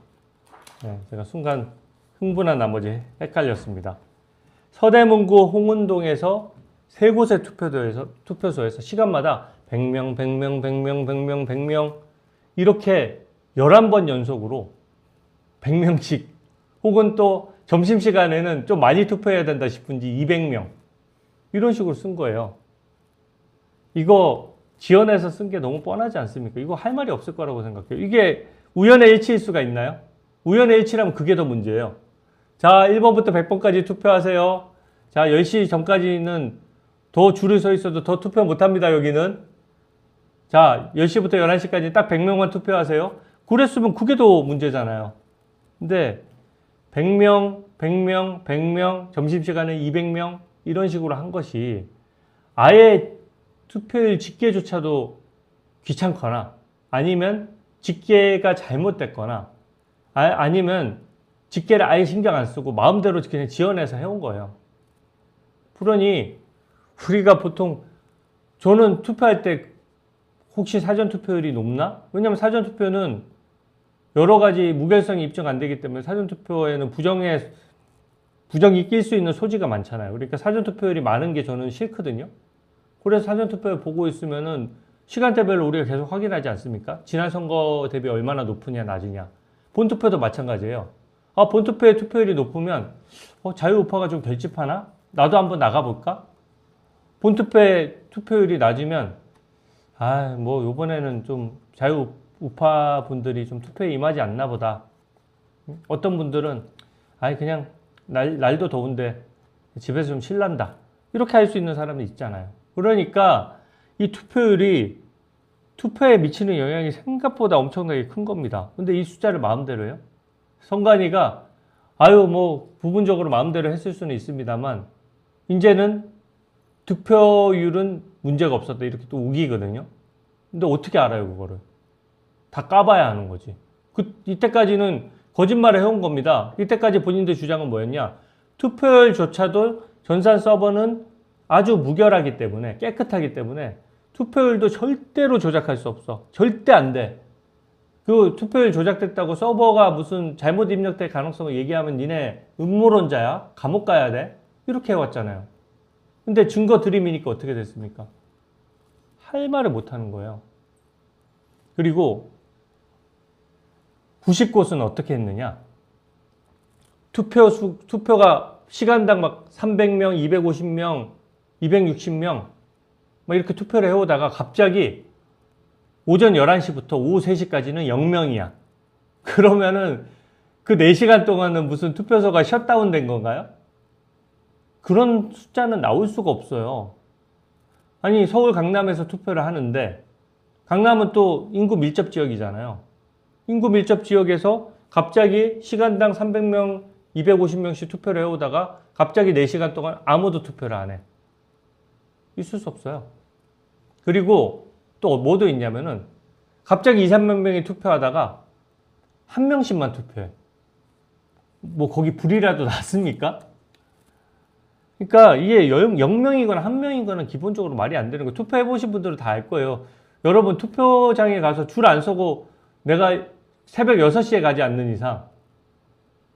제가 순간 흥분한 나머지 헷갈렸습니다. 서대문구 홍은동에서 3곳의 투표소에서 시간마다 100명 이렇게 11번 연속으로 100명씩 혹은 또 점심시간에는 좀 많이 투표해야 된다 싶은지 200명 이런 식으로 쓴 거예요. 이거 지원해서 쓴 게 너무 뻔하지 않습니까? 이거 할 말이 없을 거라고 생각해요. 이게 우연의 일치일 수가 있나요? 우연의 일치라면 그게 더 문제예요. 자, 1번부터 100번까지 투표하세요. 자, 10시 전까지는 더 줄을 서 있어도 더 투표 못 합니다, 여기는. 자, 10시부터 11시까지 딱 100명만 투표하세요. 그랬으면 그게 더 문제잖아요. 근데 100명, 점심시간에 200명 이런 식으로 한 것이 아예 투표율 집계조차도 귀찮거나 아니면 집계가 잘못됐거나 아니면 집계를 아예 신경 안 쓰고 마음대로 그냥 지원해서 해온 거예요. 그러니 우리가 보통 저는 투표할 때 혹시 사전투표율이 높나? 왜냐하면 사전투표는 여러 가지 무결성이 입증 안 되기 때문에 사전투표에는 부정이 낄 수 있는 소지가 많잖아요. 그러니까 사전투표율이 많은 게 저는 싫거든요. 그래서 사전투표를 보고 있으면은 시간대별로 우리가 계속 확인하지 않습니까? 지난 선거 대비 얼마나 높으냐 낮으냐. 본투표도 마찬가지예요. 본투표의 투표율이 높으면 자유우파가 좀 결집하나? 나도 한번 나가볼까? 본투표의 투표율이 낮으면 뭐 요번에는 좀 자유우파 분들이 좀 투표에 임하지 않나 보다. 어떤 분들은 그냥 날도 더운데 집에서 좀 쉴란다. 이렇게 할 수 있는 사람이 있잖아요. 그러니까 이 투표율이 투표에 미치는 영향이 생각보다 엄청나게 큰 겁니다. 근데 이 숫자를 마음대로 해요? 선관위가 부분적으로 마음대로 했을 수는 있습니다만 이제는 득표율은 문제가 없었다 이렇게 또 우기거든요. 근데 어떻게 알아요 그거를? 다 까봐야 하는 거지. 이때까지는 거짓말을 해온 겁니다. 이때까지 본인들 주장은 뭐였냐? 투표율조차도 전산 서버는 아주 무결하기 때문에 깨끗하기 때문에 투표율도 절대로 조작할 수 없어. 절대 안 돼. 그 투표율 조작됐다고 서버가 무슨 잘못 입력될 가능성을 얘기하면 니네 음모론자야? 감옥 가야 돼? 이렇게 해왔잖아요. 근데 증거 들이미니까 어떻게 됐습니까? 할 말을 못 하는 거예요. 그리고 90곳은 어떻게 했느냐? 투표가 시간당 막 300명, 250명, 260명 막 이렇게 투표를 해오다가 갑자기 오전 11시부터 오후 3시까지는 0명이야. 그러면은 그 4시간 동안은 무슨 투표소가 셧다운 된 건가요? 그런 숫자는 나올 수가 없어요. 아니 서울 강남에서 투표를 하는데 강남은 또 인구 밀접 지역이잖아요. 인구 밀접 지역에서 갑자기 시간당 300명, 250명씩 투표를 해오다가 갑자기 4시간 동안 아무도 투표를 안 해. 있을 수 없어요. 그리고 또 뭐도 있냐면은 갑자기 2, 300명이 투표하다가 한 명씩만 투표해. 뭐 거기 불이라도 났습니까? 그러니까 이게 0명이거나 1명이거나 기본적으로 말이 안 되는 거예요. 투표해보신 분들은 다 알 거예요. 여러분 투표장에 가서 줄 안 서고 내가 새벽 6시에 가지 않는 이상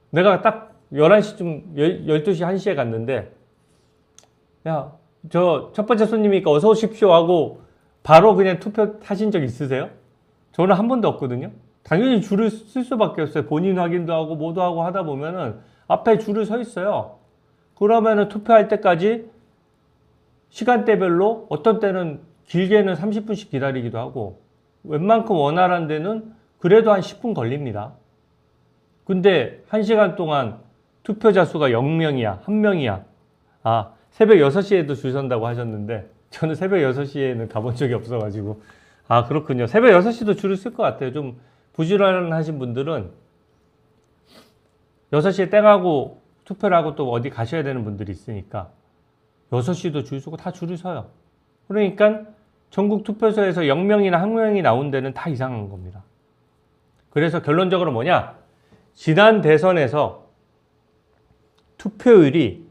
내가 딱 11시쯤 12시 1시에 갔는데 야, 저 첫 번째 손님이니까 어서 오십시오 하고 바로 그냥 투표 하신 적 있으세요? 저는 한 번도 없거든요. 당연히 줄을 쓸 수밖에 없어요. 본인 확인도 하고 뭐도 하고 하다 보면은 앞에 줄을 서 있어요. 그러면은 투표할 때까지 시간대별로 어떤 때는 길게는 30분씩 기다리기도 하고 웬만큼 원활한 데는 그래도 한 10분 걸립니다. 근데 1시간 동안 투표자 수가 0명이야, 1명이야. 아, 새벽 6시에도 줄 선다고 하셨는데 저는 새벽 6시에는 가본 적이 없어가지고 아, 그렇군요. 새벽 6시도 줄을 쓸 것 같아요. 좀 부지런하신 분들은 6시에 땡하고 투표를 하고 또 어디 가셔야 되는 분들이 있으니까 6시도 줄 서고 다 줄을 서요. 그러니까 전국 투표소에서 0명이나 1명이 나온 데는 다 이상한 겁니다. 그래서 결론적으로 뭐냐? 지난 대선에서 투표율이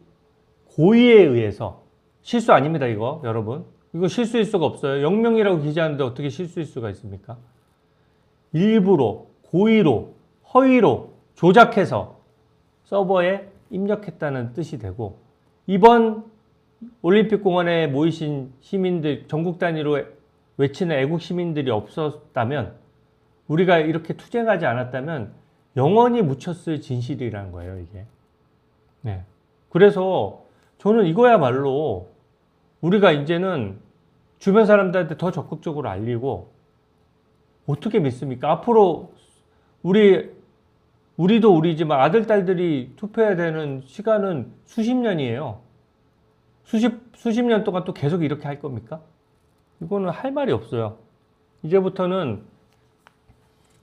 고의에 의해서 실수 아닙니다, 이거 여러분. 이거 실수일 수가 없어요. 0명이라고 기재하는데 어떻게 실수일 수가 있습니까? 일부러, 고의로, 허위로 조작해서 서버에 입력했다는 뜻이 되고 이번 올림픽공원에 모이신 시민들, 전국 단위로 외치는 애국 시민들이 없었다면 우리가 이렇게 투쟁하지 않았다면 영원히 묻혔을 진실이라는 거예요, 이게. 네. 그래서 저는 이거야말로 우리가 이제는 주변 사람들한테 더 적극적으로 알리고 어떻게 믿습니까? 앞으로 우리도 우리지만 아들, 딸들이 투표해야 되는 시간은 수십 년이에요. 수십 년 동안 또 계속 이렇게 할 겁니까? 이거는 할 말이 없어요. 이제부터는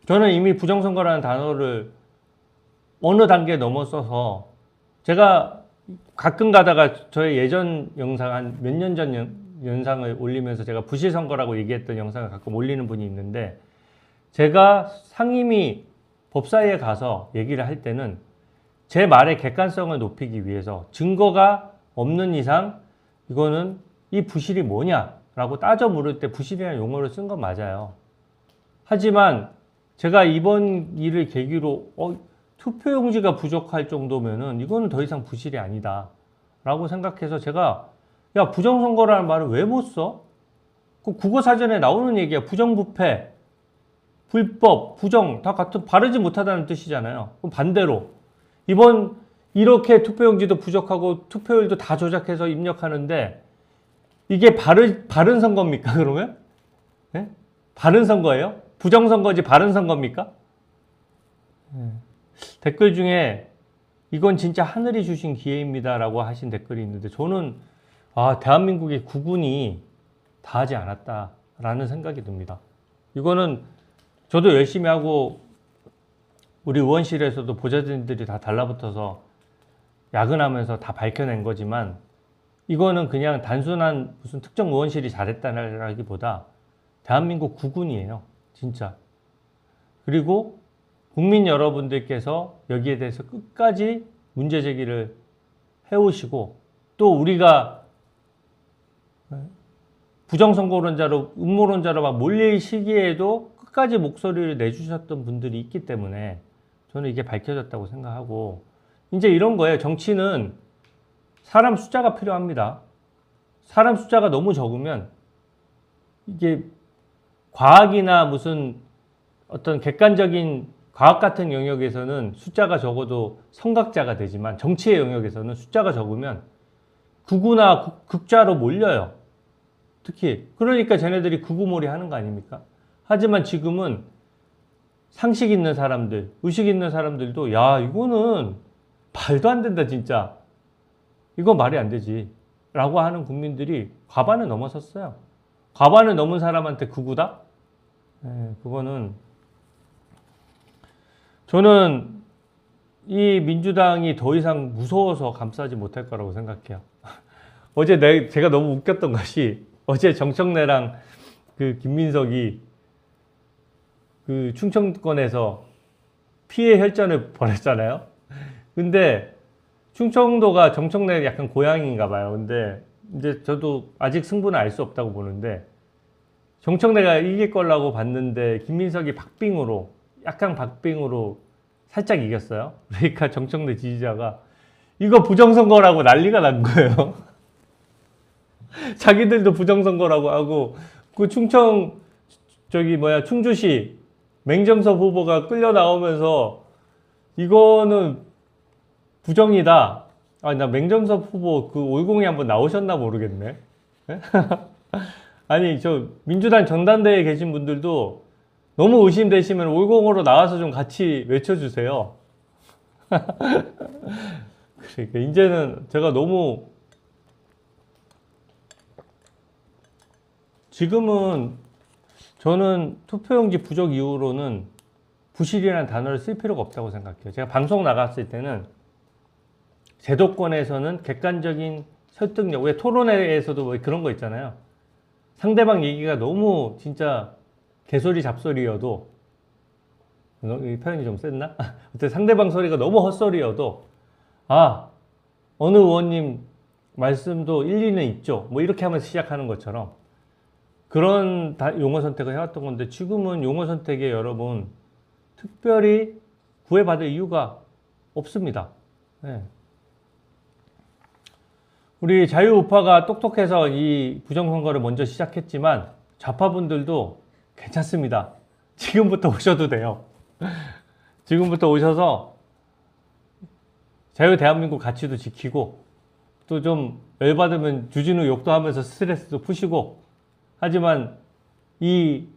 저는 이미 부정선거라는 단어를 어느 단계에 넘어서서 제가 가끔 가다가 저의 예전 영상 한 몇 년 전 영상을 올리면서 제가 부실선거라고 얘기했던 영상을 가끔 올리는 분이 있는데 제가 상임위 법사위에 가서 얘기를 할 때는 제 말의 객관성을 높이기 위해서 증거가 없는 이상 이거는 이 부실이 뭐냐라고 따져 물을 때 부실이라는 용어를 쓴 건 맞아요. 하지만 제가 이번 일을 계기로 투표용지가 부족할 정도면은 이거는 더 이상 부실이 아니다 라고 생각해서 제가 야, 부정선거라는 말을 왜 못 써? 그 국어사전에 나오는 얘기야. 부정부패, 불법, 부정 다 같은 바르지 못하다는 뜻이잖아요. 그럼 반대로 이번 이렇게 투표용지도 부족하고 투표율도 다 조작해서 입력하는데 이게 바른 선거입니까? 그러면? 네? 바른 선거예요? 부정선거지 바른 선거입니까? 댓글 중에 이건 진짜 하늘이 주신 기회입니다 라고 하신 댓글이 있는데 저는 대한민국의 국군이 다 하지 않았다라는 생각이 듭니다. 이거는 저도 열심히 하고 우리 의원실에서도 보좌진들이 다 달라붙어서 야근하면서 다 밝혀낸 거지만 이거는 그냥 단순한 무슨 특정 의원실이 잘했다라기보다 대한민국 국군이에요. 진짜. 그리고 국민 여러분들께서 여기에 대해서 끝까지 문제 제기를 해오시고 또 우리가 부정선거론자로 음모론자로 막 몰릴 시기에도 끝까지 목소리를 내주셨던 분들이 있기 때문에 저는 이게 밝혀졌다고 생각하고 이제 이런 거예요. 정치는 사람 숫자가 필요합니다. 사람 숫자가 너무 적으면 이게 과학이나 무슨 어떤 객관적인 과학 같은 영역에서는 숫자가 적어도 선각자가 되지만 정치의 영역에서는 숫자가 적으면 극우나 극좌로 몰려요. 특히 그러니까 쟤네들이 극우몰이 하는 거 아닙니까? 하지만 지금은 상식 있는 사람들, 의식 있는 사람들도 야 이거는 말도 안 된다 진짜. 이거 말이 안 되지 라고 하는 국민들이 과반을 넘어섰어요. 과반을 넘은 사람한테 극우다? 그거는 저는 이 민주당이 더 이상 무서워서 감싸지 못할 거라고 생각해요. 어제 제가 너무 웃겼던 것이 어제 정청래랑 그 김민석이 그 충청권에서 피해 혈전을 벌였잖아요. 근데 충청도가 정청래 약간 고향인가 봐요. 근데 이제 저도 아직 승부는 알 수 없다고 보는데 정청래가 이길 거라고 봤는데 김민석이 박빙으로 약간 박빙으로 살짝 이겼어요. 그러니까 정청래 지지자가 이거 부정선거라고 난리가 난 거예요. 자기들도 부정선거라고 하고 그 충청 충주시 맹점섭 후보가 끌려 나오면서 이거는 부정이다. 아, 나 맹점섭 후보 그 올공에 한번 나오셨나 모르겠네. 아니, 저 민주당 전당대회에 계신 분들도 너무 의심되시면 올공으로 나와서 좀 같이 외쳐주세요. 그러니까 이제는 제가 너무 지금은 저는 투표용지 부족 이후로는 부실이라는 단어를 쓸 필요가 없다고 생각해요. 제가 방송 나갔을 때는 제도권에서는 객관적인 설득력, 왜 토론회에서도 뭐 그런 거 있잖아요. 상대방 얘기가 너무 진짜 개소리 잡소리여도, 이 표현이 좀 셌나? 어쨌든 상대방 소리가 너무 헛소리여도, 아, 어느 의원님 말씀도 일리는 있죠. 뭐 이렇게 하면서 시작하는 것처럼 그런 용어 선택을 해왔던 건데, 지금은 용어 선택에 여러분 특별히 구애받을 이유가 없습니다. 네. 우리 자유우파가 똑똑해서 이 부정선거를 먼저 시작했지만 좌파분들도 괜찮습니다. 지금부터 오셔도 돼요. 지금부터 오셔서 자유대한민국 가치도 지키고 또 좀 열받으면 주진우 욕도 하면서 스트레스도 푸시고, 하지만 이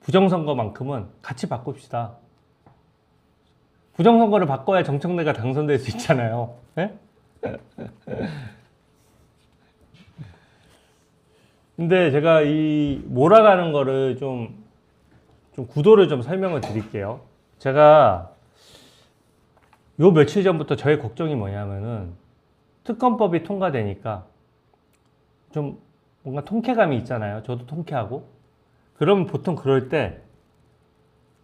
부정선거만큼은 같이 바꿉시다. 부정선거를 바꿔야 정청래가 당선될 수 있잖아요. 네? 근데 제가 이 몰아가는 거를 좀 구도를 좀 설명을 드릴게요. 제가 요 며칠 전부터 저의 걱정이 뭐냐면은 특검법이 통과되니까 좀 뭔가 통쾌감이 있잖아요. 저도 통쾌하고. 그러면 보통 그럴 때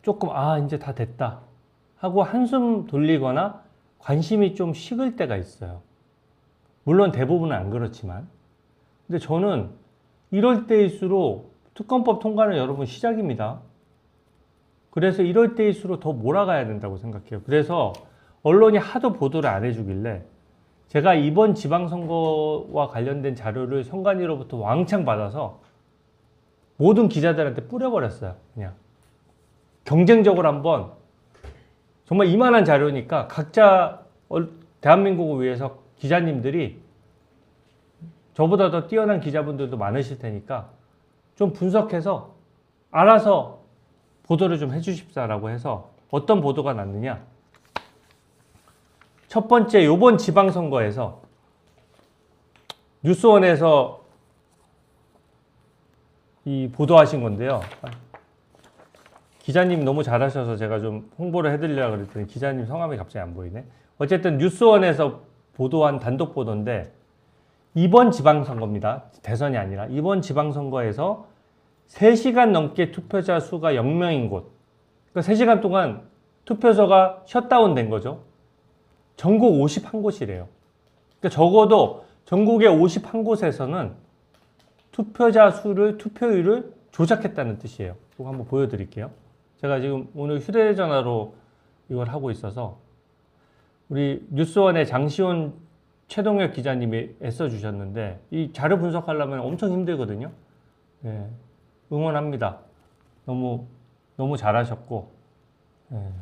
조금 이제 다 됐다 하고 한숨 돌리거나 관심이 좀 식을 때가 있어요. 물론 대부분은 안 그렇지만. 근데 저는 이럴 때일수록 특검법 통과는 여러분 시작입니다. 그래서 이럴 때일수록 더 몰아가야 된다고 생각해요. 그래서 언론이 하도 보도를 안 해주길래 제가 이번 지방선거와 관련된 자료를 선관위로부터 왕창 받아서 모든 기자들한테 뿌려버렸어요. 그냥 경쟁적으로 한번, 정말 이만한 자료니까 각자 대한민국을 위해서 기자님들이 저보다 더 뛰어난 기자분들도 많으실 테니까 좀 분석해서 알아서 보도를 좀 해주십사라고 해서 어떤 보도가 났느냐. 첫 번째, 요번 지방선거에서 뉴스원에서 이 보도하신 건데요. 기자님 너무 잘하셔서 제가 좀 홍보를 해드리려고 그랬더니 기자님 성함이 갑자기 안 보이네. 어쨌든 뉴스원에서 보도한 단독 보도인데, 이번 지방선거입니다. 대선이 아니라 이번 지방선거에서 3시간 넘게 투표자 수가 0명인 곳, 그러니까 3시간 동안 투표소가 셧다운 된 거죠. 전국 51곳이래요. 그러니까 적어도 전국의 51곳에서는 투표율을 조작했다는 뜻이에요. 이거 한번 보여드릴게요. 제가 지금 오늘 휴대전화로 이걸 하고 있어서 우리 뉴스원의 장시온 최동혁 기자님이 애써주셨는데, 이 자료 분석하려면 엄청 힘들거든요. 네, 응원합니다. 너무 잘하셨고, 네,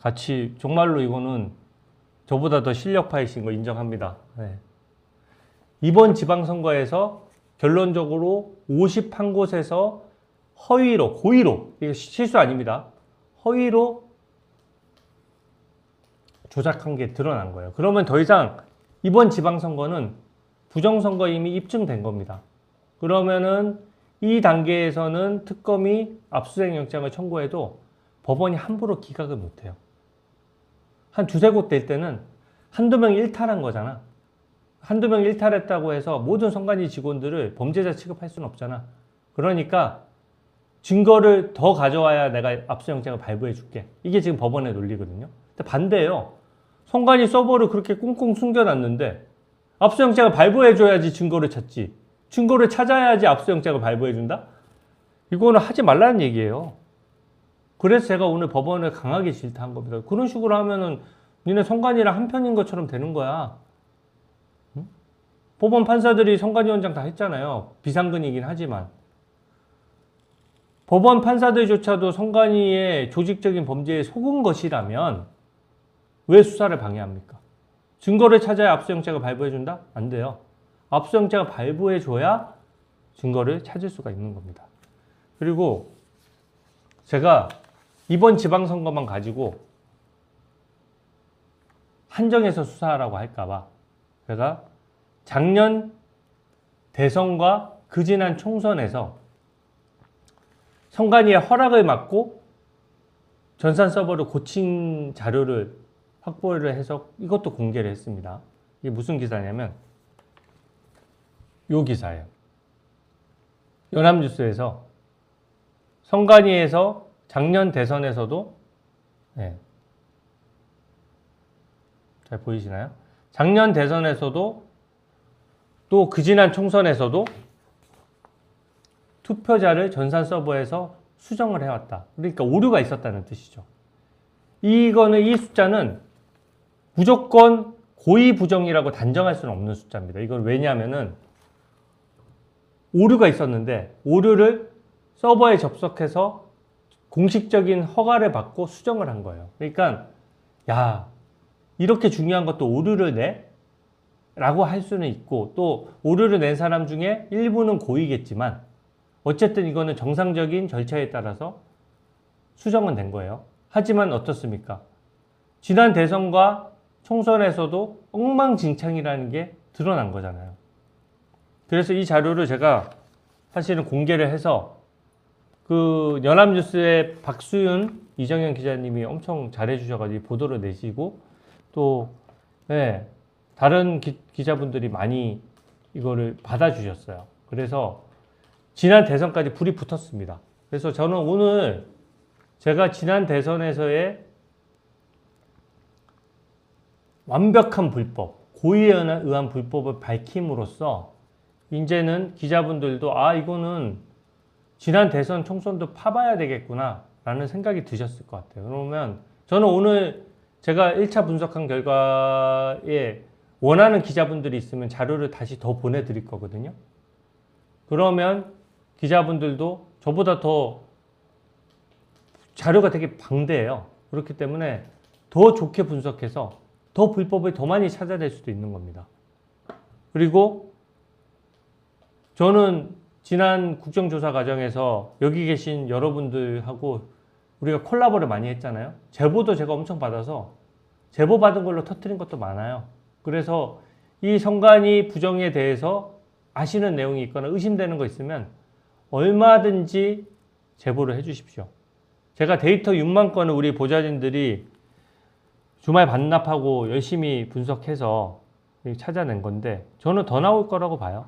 같이 정말로 이거는 저보다 더 실력파이신 거 인정합니다. 네. 이번 지방선거에서 결론적으로 51곳에서 허위로, 고의로, 이게 실수 아닙니다. 허위로 조작한 게 드러난 거예요. 그러면 더 이상 이번 지방선거는 부정선거임이 입증된 겁니다. 그러면은 이 단계에서는 특검이 압수수색 영장을 청구해도 법원이 함부로 기각을 못해요. 한 두세 곳 될 때는 한두 명 일탈한 거잖아. 한두 명 일탈했다고 해서 모든 선관위 직원들을 범죄자 취급할 수는 없잖아. 그러니까 증거를 더 가져와야 내가 압수영장을 발부해 줄게. 이게 지금 법원의 논리거든요. 근데 반대예요. 선관위 서버를 그렇게 꽁꽁 숨겨놨는데 압수영장을 발부해 줘야지 증거를 찾지. 증거를 찾아야지 압수영장을 발부해 준다? 이거는 하지 말라는 얘기예요. 그래서 제가 오늘 법원을 강하게 질타한 겁니다. 그런 식으로 하면은 니네 성관이랑 한편인 것처럼 되는 거야. 응? 법원 판사들이 성관위원장 다 했잖아요. 비상근이긴 하지만. 법원 판사들조차도 성관이의 조직적인 범죄에 속은 것이라면 왜 수사를 방해합니까? 증거를 찾아야 압수영장을 발부해준다? 안 돼요. 압수영장을 발부해줘야 증거를 찾을 수가 있는 겁니다. 그리고 제가 이번 지방선거만 가지고 한정해서 수사하라고 할까봐 제가 작년 대선과 그 지난 총선에서 성관이의 허락을 받고 전산 서버를 고친 자료를 확보를 해서 이것도 공개를 했습니다. 이게 무슨 기사냐면 요 기사예요. 연합뉴스에서 성관이에서 작년 대선에서도 잘 보이시나요? 작년 대선에서도 또 그 지난 총선에서도 투표자를 전산 서버에서 수정을 해왔다. 그러니까 오류가 있었다는 뜻이죠. 이거는 이 숫자는 무조건 고의 부정이라고 단정할 수는 없는 숫자입니다. 이건 왜냐하면은 오류가 있었는데 오류를 서버에 접속해서 공식적인 허가를 받고 수정을 한 거예요. 그러니까 야 이렇게 중요한 것도 오류를 내? 라고 할 수는 있고 또 오류를 낸 사람 중에 일부는 고의겠지만 어쨌든 이거는 정상적인 절차에 따라서 수정은 된 거예요. 하지만 어떻습니까? 지난 대선과 총선에서도 엉망진창이라는 게 드러난 거잖아요. 그래서 이 자료를 제가 사실은 공개를 해서 그 연합뉴스의 박수윤, 이정현 기자님이 엄청 잘해주셔가지고 보도를 내시고 또 다른 기자분들이 많이 이거를 받아주셨어요. 그래서 지난 대선까지 불이 붙었습니다. 그래서 저는 오늘 제가 지난 대선에서의 완벽한 불법, 고의에 의한 불법을 밝힘으로써 이제는 기자분들도 이거는 지난 대선 총선도 파봐야 되겠구나 라는 생각이 드셨을 것 같아요. 그러면 저는 오늘 제가 1차 분석한 결과에 원하는 기자분들이 있으면 자료를 다시 더 보내드릴 거거든요. 그러면 기자분들도 저보다 더 자료가 되게 방대해요. 그렇기 때문에 더 좋게 분석해서 더 불법을 더 많이 찾아낼 수도 있는 겁니다. 그리고 저는 지난 국정조사 과정에서 여기 계신 여러분들하고 우리가 콜라보를 많이 했잖아요. 제보도 제가 엄청 받아서 제보 받은 걸로 터뜨린 것도 많아요. 그래서 이 성관이 부정에 대해서 아시는 내용이 있거나 의심되는 거 있으면 얼마든지 제보를 해 주십시오. 제가 데이터 6만 건을 우리 보좌진들이 주말 반납하고 열심히 분석해서 찾아낸 건데 저는 더 나올 거라고 봐요.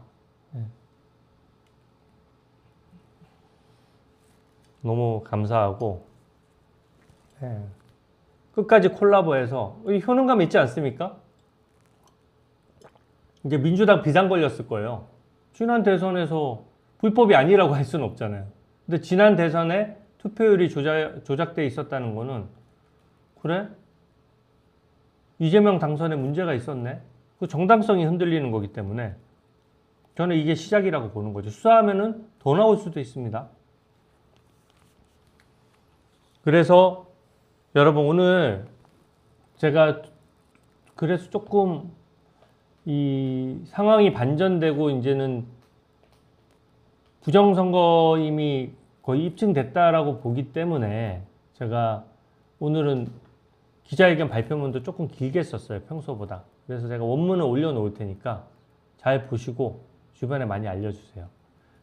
너무 감사하고 끝까지 콜라보해서 효능감 있지 않습니까? 이제 민주당 비상 걸렸을 거예요. 지난 대선에서 불법이 아니라고 할 수는 없잖아요. 근데 지난 대선에 투표율이 조작돼 있었다는 거는 그래? 이재명 당선에 문제가 있었네? 그 정당성이 흔들리는 거기 때문에 저는 이게 시작이라고 보는 거죠. 수사하면은 더 나올 수도 있습니다. 그래서 여러분 오늘 제가 그래서 조금 이 상황이 반전되고 이제는 부정선거임이 거의 입증됐다라고 보기 때문에 제가 오늘은 기자회견 발표문도 조금 길게 썼어요. 평소보다. 그래서 제가 원문을 올려놓을 테니까 잘 보시고 주변에 많이 알려주세요.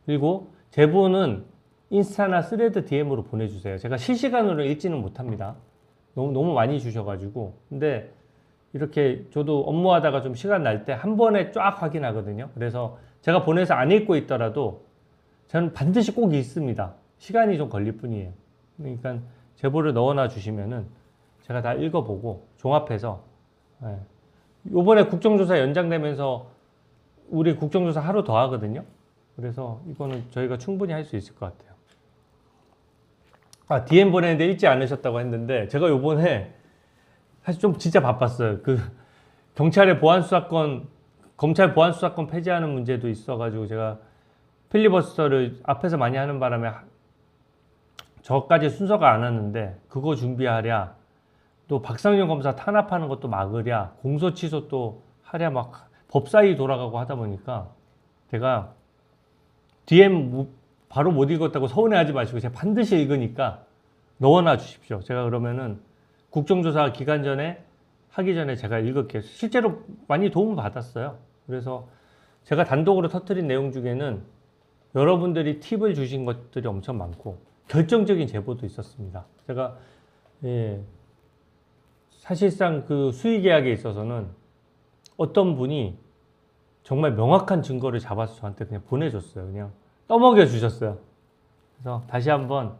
그리고 제보는 인스타나 스레드 DM으로 보내주세요. 제가 실시간으로 읽지는 못합니다. 너무 많이 주셔가지고. 근데 이렇게 저도 업무하다가 좀 시간 날 때 한 번에 쫙 확인하거든요. 그래서 제가 보내서 안 읽고 있더라도 저는 반드시 꼭 읽습니다. 시간이 좀 걸릴 뿐이에요. 그러니까 제보를 넣어놔 주시면은 제가 다 읽어보고 종합해서 요번에 국정조사 연장되면서 우리 국정조사 하루 더 하거든요. 그래서 이거는 저희가 충분히 할 수 있을 것 같아요. DM 보내는데 읽지 않으셨다고 했는데 제가 요번에 사실 좀 진짜 바빴어요. 그 경찰의 보안수사권, 검찰 보안수사권 폐지하는 문제도 있어가지고 제가 필리버스터를 앞에서 많이 하는 바람에 저까지 순서가 안 왔는데 그거 준비하랴, 또 박상용 검사 탄압하는 것도 막으랴, 공소 취소 또 하랴, 막 법사위 돌아가고 하다 보니까 제가 DM 바로 못 읽었다고 서운해하지 마시고 제가 반드시 읽으니까 넣어놔 주십시오. 제가 그러면은 국정조사 기간 전에 하기 전에 제가 읽을게요. 실제로 많이 도움을 받았어요. 그래서 제가 단독으로 터뜨린 내용 중에는 여러분들이 팁을 주신 것들이 엄청 많고 결정적인 제보도 있었습니다. 제가 사실상 그 수의계약에 있어서는 어떤 분이 정말 명확한 증거를 잡아서 저한테 그냥 보내줬어요. 그냥 떠먹여 주셨어요. 그래서 다시 한번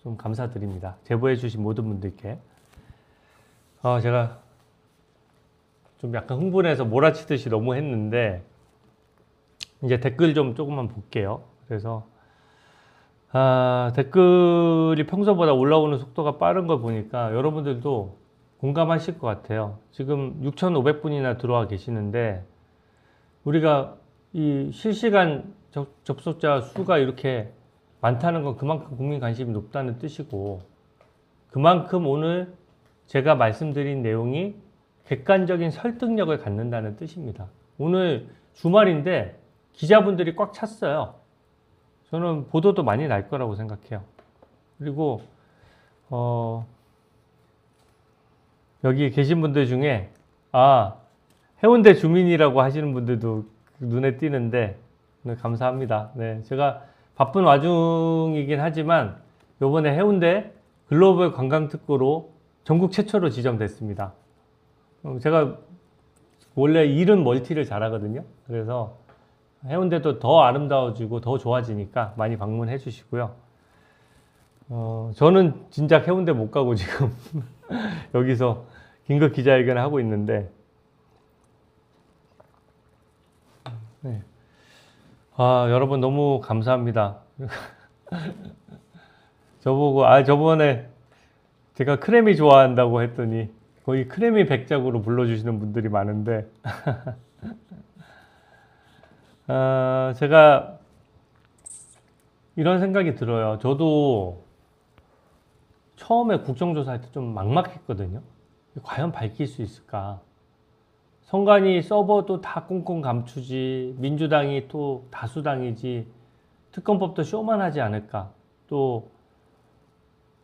좀 감사드립니다. 제보해 주신 모든 분들께. 제가 좀 약간 흥분해서 몰아치듯이 너무 했는데 이제 댓글 좀 조금만 볼게요. 그래서 댓글이 평소보다 올라오는 속도가 빠른 걸 보니까 여러분들도 공감하실 것 같아요. 지금 6,500분이나 들어와 계시는데 우리가 이 실시간 접속자 수가 이렇게 많다는 건 그만큼 국민 관심이 높다는 뜻이고, 그만큼 오늘 제가 말씀드린 내용이 객관적인 설득력을 갖는다는 뜻입니다. 오늘 주말인데 기자분들이 꽉 찼어요. 저는 보도도 많이 날 거라고 생각해요. 그리고 여기 계신 분들 중에 해운대 주민이라고 하시는 분들도 눈에 띄는데 감사합니다. 네, 제가 바쁜 와중이긴 하지만 이번에 해운대 글로벌 관광특구로 전국 최초로 지정됐습니다. 제가 원래 일은 멀티를 잘하거든요. 그래서 해운대도 더 아름다워지고 더 좋아지니까 많이 방문해 주시고요. 저는 진작 해운대 못 가고 지금 여기서 긴급 기자회견을 하고 있는데, 네. 여러분 너무 감사합니다. 저보고 저번에 제가 크래미 좋아한다고 했더니 거의 크래미 백작으로 불러주시는 분들이 많은데 제가 이런 생각이 들어요. 저도 처음에 국정조사 할 때 좀 막막했거든요. 과연 밝힐 수 있을까? 선관위 서버도 다 꽁꽁 감추지, 민주당이 또 다수당이지, 특검법도 쇼만 하지 않을까? 또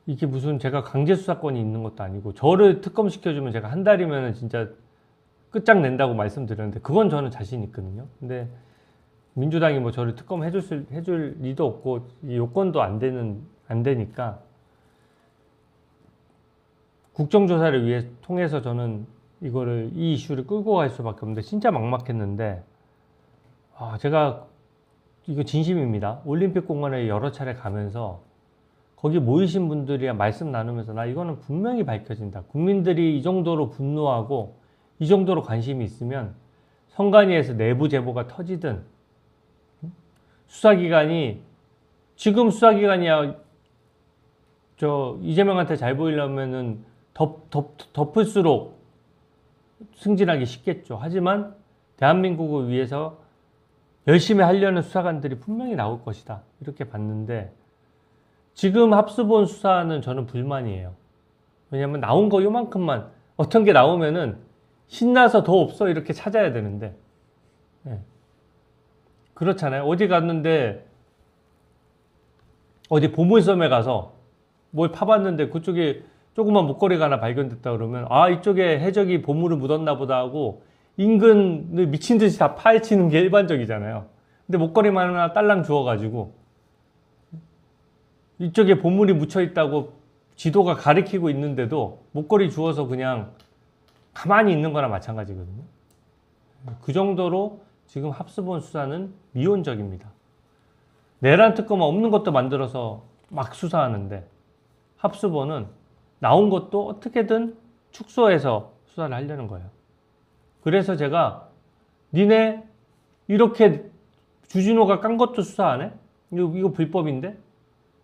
이게 무슨 제가 강제수사권이 있는 것도 아니고, 저를 특검시켜주면 제가 한 달이면 진짜 끝장낸다고 말씀드렸는데 그건 저는 자신 있거든요. 근데 민주당이 뭐 저를 해줄 리도 없고 요건도 안 되니까 국정조사를 통해서 저는 이 이슈를 끌고 갈 수밖에 없는데 진짜 막막했는데, 제가 이거 진심입니다. 올림픽 공원에 여러 차례 가면서 거기 모이신 분들이랑 말씀 나누면서 이거는 분명히 밝혀진다. 국민들이 이 정도로 분노하고 이 정도로 관심이 있으면 선관위에서 내부 제보가 터지든, 수사기관이 지금 수사기관이야 이재명한테 잘 보이려면은 덮을수록 승진하기 쉽겠죠. 하지만 대한민국을 위해서 열심히 하려는 수사관들이 분명히 나올 것이다. 이렇게 봤는데 지금 합수본 수사는 저는 불만이에요. 왜냐하면 나온 거 요만큼만, 어떤 게 나오면은 신나서 더 없어 이렇게 찾아야 되는데, 그렇잖아요. 어디 갔는데 어디 보물섬에 가서 뭘 파봤는데 그쪽에 조그만 목걸이가 하나 발견됐다 그러면 이쪽에 해적이 보물을 묻었나 보다 하고 인근을 미친 듯이 다 파헤치는 게 일반적이잖아요. 근데 목걸이만 하나 딸랑 주워가지고 이쪽에 보물이 묻혀 있다고 지도가 가리키고 있는데도 목걸이 주워서 그냥 가만히 있는 거나 마찬가지거든요. 그 정도로 지금 합수본 수사는 미온적입니다. 내란 특검은 없는 것도 만들어서 막 수사하는데 합수본은 나온 것도 어떻게든 축소해서 수사를 하려는 거예요. 그래서 제가 니네 이렇게 주진호가 깐 것도 수사 안 해? 이거 불법인데?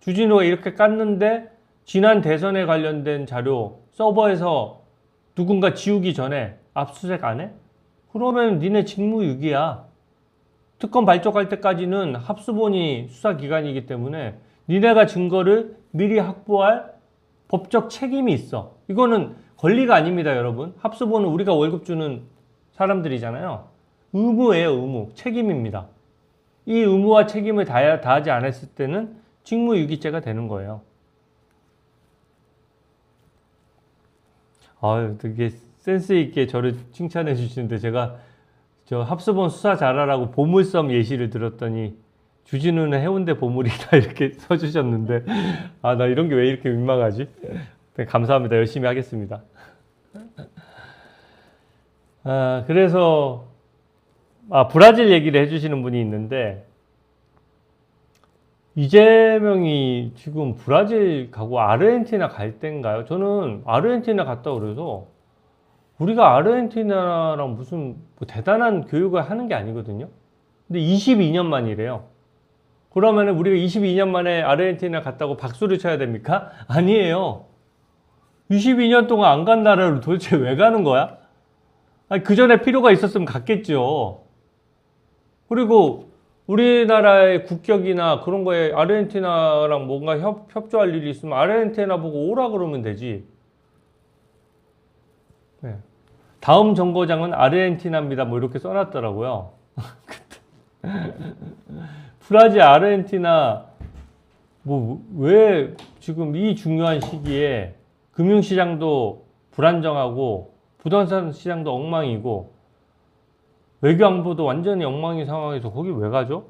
주진호가 이렇게 깠는데 지난 대선에 관련된 자료 서버에서 누군가 지우기 전에 압수수색 안 해? 그러면 니네 직무유기야. 특검 발족할 때까지는 합수본이 수사기관이기 때문에 니네가 증거를 미리 확보할 법적 책임이 있어. 이거는 권리가 아닙니다, 여러분. 합수본은 우리가 월급 주는 사람들이잖아요. 의무예요, 의무. 책임입니다. 이 의무와 책임을 다하지 않았을 때는 직무유기죄가 되는 거예요. 아유, 되게 센스 있게 저를 칭찬해 주시는데 제가 저 합수본 수사 잘하라고 보물섬 예시를 들었더니 주진우는 해운대 보물이다 이렇게 써주셨는데 아, 나 이런 게 왜 이렇게 민망하지? 네, 감사합니다. 열심히 하겠습니다. 그래서 브라질 얘기를 해주시는 분이 있는데 이재명이 지금 브라질 가고 아르헨티나 갈 때인가요? 저는 아르헨티나 갔다 그래서 우리가 아르헨티나랑 무슨 뭐 대단한 교육을 하는 게 아니거든요. 근데 22년 만이래요. 그러면 우리가 22년 만에 아르헨티나 갔다고 박수를 쳐야 됩니까? 아니에요. 22년 동안 안 간 나라를 도대체 왜 가는 거야? 아니, 그 전에 필요가 있었으면 갔겠죠. 그리고 우리나라의 국격이나 그런 거에 아르헨티나랑 뭔가 협조할 일이 있으면 아르헨티나 보고 오라 그러면 되지. 네. 다음 정거장은 아르헨티나입니다. 뭐 이렇게 써놨더라고요. 브라질, 아르헨티나 뭐 왜 지금 이 중요한 시기에 금융시장도 불안정하고 부동산 시장도 엉망이고 외교안보도 완전히 엉망인 상황에서 거기 왜 가죠?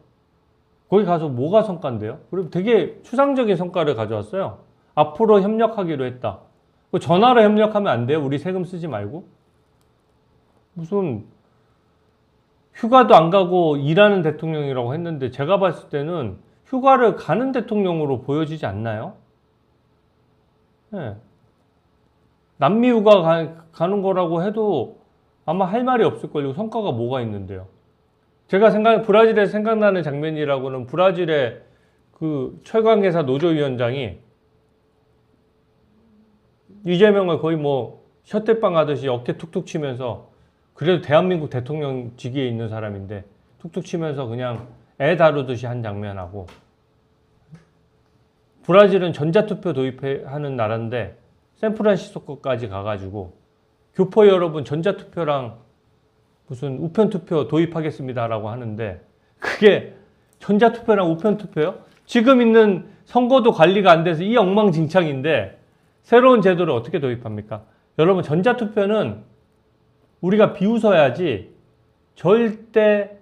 거기 가서 뭐가 성과인데요? 그리고 되게 추상적인 성과를 가져왔어요. 앞으로 협력하기로 했다. 전화로 협력하면 안 돼요? 우리 세금 쓰지 말고? 무슨 휴가도 안 가고 일하는 대통령이라고 했는데 제가 봤을 때는 휴가를 가는 대통령으로 보여지지 않나요? 네. 남미 휴가 가는 거라고 해도 아마 할 말이 없을걸요. 성과가 뭐가 있는데요. 제가 브라질에서 생각나는 장면이라고는 브라질의 그 철강회사 노조위원장이 이재명을 거의 뭐 셔틀빵 하듯이 어깨 툭툭 치면서 그래도 대한민국 대통령 직위에 있는 사람인데 툭툭 치면서 그냥 애 다루듯이 한 장면하고 브라질은 전자투표 도입하는 나라인데 샌프란시스코까지 가가지고 교포 여러분 전자투표랑 무슨 우편투표 도입하겠습니다라고 하는데 그게 전자투표랑 우편투표요? 지금 있는 선거도 관리가 안 돼서 이 엉망진창인데 새로운 제도를 어떻게 도입합니까? 여러분 전자투표는 우리가 비웃어야지 절대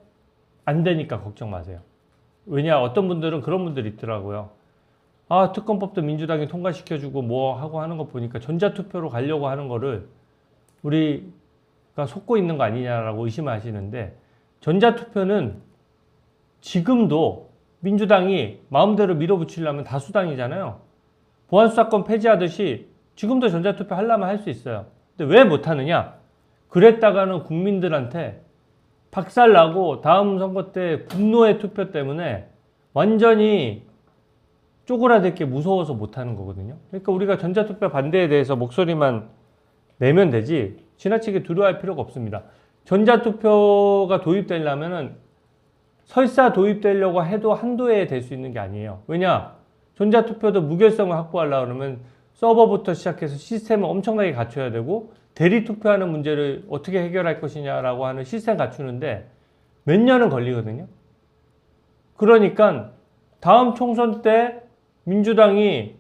안 되니까 걱정 마세요. 왜냐 어떤 분들은 그런 분들이 있더라고요. 아 특검법도 민주당이 통과시켜주고 뭐 하고 하는 거 보니까 전자투표로 가려고 하는 거를 우리가 속고 있는 거 아니냐라고 의심하시는데 전자투표는 지금도 민주당이 마음대로 밀어붙이려면 다수당이잖아요. 보안수사권 폐지하듯이 지금도 전자투표 하려면 할 수 있어요. 근데 왜 못하느냐? 그랬다가는 국민들한테 박살나고 다음 선거 때 분노의 투표 때문에 완전히 쪼그라들 게 무서워서 못하는 거거든요. 그러니까 우리가 전자투표 반대에 대해서 목소리만 내면 되지 지나치게 두려워할 필요가 없습니다. 전자투표가 도입되려면은 설사 도입되려고 해도 한도에 될 수 있는 게 아니에요. 왜냐? 전자투표도 무결성을 확보하려고 그러면 서버부터 시작해서 시스템을 엄청나게 갖춰야 되고 대리투표하는 문제를 어떻게 해결할 것이냐라고 하는 시스템 갖추는데 몇 년은 걸리거든요. 그러니까 다음 총선 때 민주당이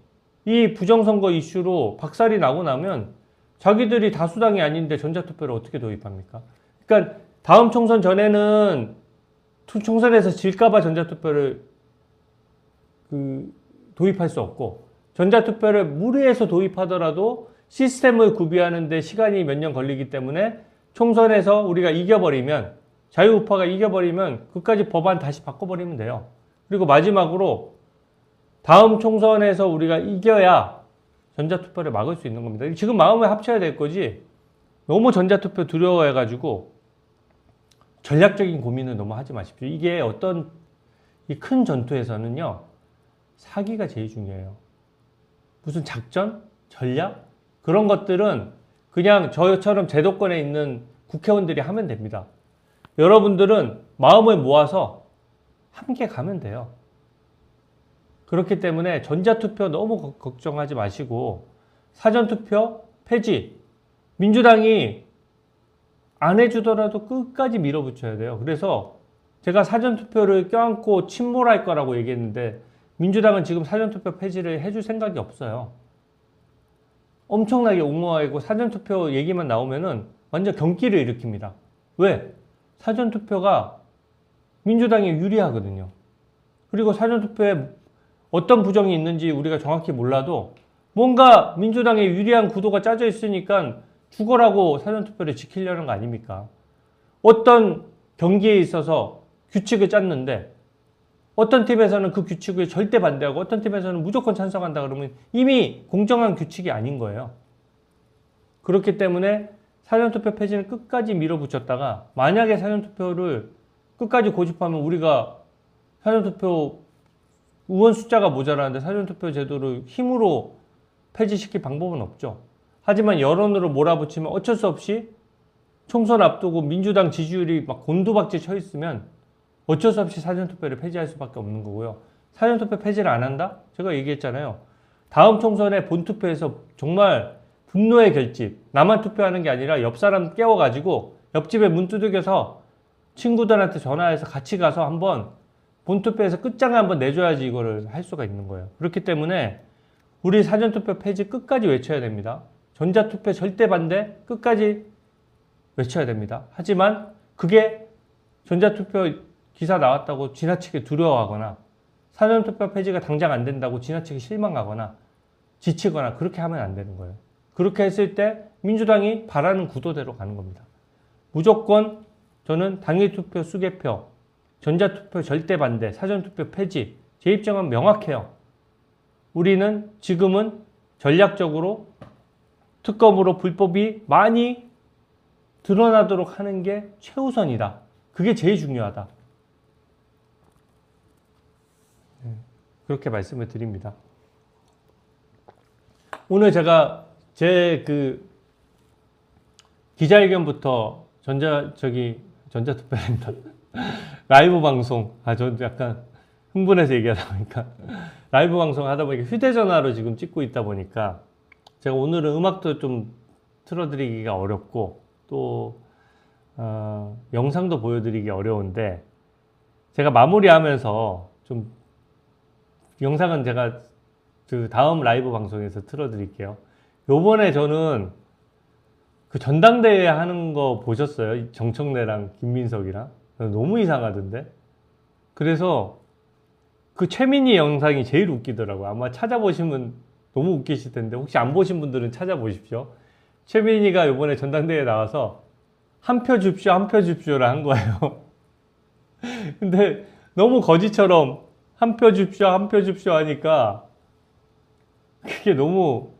이 부정선거 이슈로 박살이 나고 나면 자기들이 다수당이 아닌데 전자투표를 어떻게 도입합니까? 그러니까 다음 총선 전에는 총선에서 질까봐 전자투표를 도입할 수 없고 전자투표를 무리해서 도입하더라도 시스템을 구비하는 데 시간이 몇 년 걸리기 때문에 총선에서 우리가 이겨버리면 자유우파가 이겨버리면 그까지 법안 다시 바꿔버리면 돼요. 그리고 마지막으로 다음 총선에서 우리가 이겨야 전자투표를 막을 수 있는 겁니다. 지금 마음을 합쳐야 될 거지 너무 전자투표 두려워해가지고 전략적인 고민을 너무 하지 마십시오. 이게 어떤 이 큰 전투에서는요 사기가 제일 중요해요. 무슨 작전? 전략? 그런 것들은 그냥 저처럼 제도권에 있는 국회의원들이 하면 됩니다. 여러분들은 마음을 모아서 함께 가면 돼요. 그렇기 때문에 전자투표 너무 걱정하지 마시고 사전투표 폐지. 민주당이 안 해주더라도 끝까지 밀어붙여야 돼요. 그래서 제가 사전투표를 껴안고 침몰할 거라고 얘기했는데 민주당은 지금 사전투표 폐지를 해줄 생각이 없어요. 엄청나게 옹호하고 사전투표 얘기만 나오면은 완전 경기를 일으킵니다. 왜? 사전투표가 민주당이 유리하거든요. 그리고 사전투표에 어떤 부정이 있는지 우리가 정확히 몰라도 뭔가 민주당에 유리한 구도가 짜져 있으니까 죽어라고 사전투표를 지키려는 거 아닙니까? 어떤 경기에 있어서 규칙을 짰는데 어떤 팀에서는 그 규칙을 절대 반대하고 어떤 팀에서는 무조건 찬성한다 그러면 이미 공정한 규칙이 아닌 거예요. 그렇기 때문에 사전투표 폐지는 끝까지 밀어붙였다가 만약에 사전투표를 끝까지 고집하면 우리가 사전투표 의원 숫자가 모자라는데 사전투표 제도를 힘으로 폐지시킬 방법은 없죠. 하지만 여론으로 몰아붙이면 어쩔 수 없이 총선 앞두고 민주당 지지율이 막 곤두박질 쳐 있으면 어쩔 수 없이 사전투표를 폐지할 수밖에 없는 거고요. 사전투표 폐지를 안 한다? 제가 얘기했잖아요. 다음 총선에 본투표에서 정말 분노의 결집, 나만 투표하는 게 아니라 옆 사람 깨워가지고 옆집에 문 두들겨서 친구들한테 전화해서 같이 가서 한번 본투표에서 끝장을 한번 내줘야지 이거를 할 수가 있는 거예요. 그렇기 때문에 우리 사전투표 폐지 끝까지 외쳐야 됩니다. 전자투표 절대 반대 끝까지 외쳐야 됩니다. 하지만 그게 전자투표 기사 나왔다고 지나치게 두려워하거나 사전투표 폐지가 당장 안 된다고 지나치게 실망하거나 지치거나 그렇게 하면 안 되는 거예요. 그렇게 했을 때 민주당이 바라는 구도대로 가는 겁니다. 무조건 저는 당일투표 수개표, 전자투표 절대 반대, 사전투표 폐지 제 입장은 명확해요. 우리는 지금은 전략적으로 특검으로 불법이 많이 드러나도록 하는 게 최우선이다. 그게 제일 중요하다. 그렇게 말씀을 드립니다. 오늘 제가 제 기자회견부터 전자투표입니다. 라이브 방송. 저 약간 흥분해서 얘기하다 보니까 라이브 방송 하다 보니까 휴대전화로 지금 찍고 있다 보니까 제가 오늘은 음악도 좀 틀어드리기가 어렵고 또 영상도 보여드리기 어려운데 제가 마무리하면서 좀 영상은 제가 그 다음 라이브 방송에서 틀어드릴게요. 요번에 저는 그 전당대회 하는 거 보셨어요? 정청래랑 김민석이랑? 너무 이상하던데? 그래서 그 최민희 영상이 제일 웃기더라고요. 아마 찾아보시면 너무 웃기실 텐데 혹시 안 보신 분들은 찾아보십시오. 최민희가 요번에 전당대회에 나와서 한 표 줍쇼, 한 표 줍쇼를 한 거예요. 근데 너무 거지처럼 한 표 줍쇼, 한 표 줍쇼 하니까 그게 너무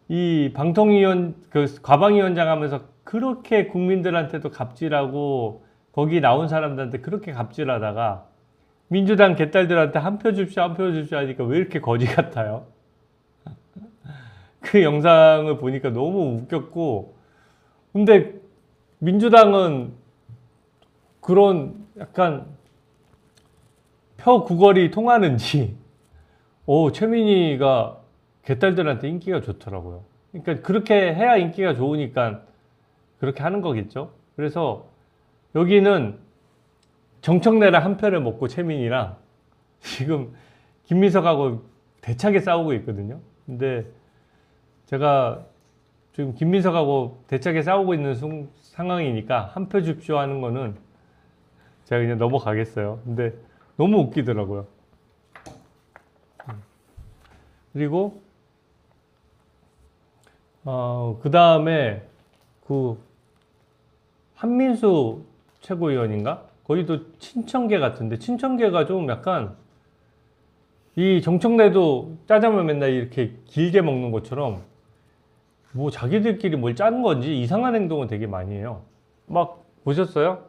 이 방통위원, 과방위원장 하면서 그렇게 국민들한테도 갑질하고 거기 나온 사람들한테 그렇게 갑질하다가 민주당 개딸들한테 한 표 줍쇼, 한 표 줍쇼 하니까 왜 이렇게 거지 같아요? 그 영상을 보니까 너무 웃겼고, 근데 민주당은 그런 약간 표 구걸이 통하는지, 최민희가 개딸들한테 인기가 좋더라고요. 그러니까 그렇게 해야 인기가 좋으니까 그렇게 하는 거겠죠. 그래서 여기는 정청래랑 한 표를 먹고 최민희랑 지금 김민석하고 대차게 싸우고 있거든요. 근데 제가 지금 김민석하고 대차게 싸우고 있는 상황이니까 한 표 줍쇼 하는 거는 제가 그냥 넘어가겠어요. 근데 너무 웃기더라고요. 그리고 그 다음에 한민수 최고위원인가? 거기도 친청계 같은데 친청계가 좀 약간 이 정청래도 짜장면 맨날 이렇게 길게 먹는 것처럼 뭐 자기들끼리 뭘 짜는 건지 이상한 행동을 되게 많이 해요. 막 보셨어요?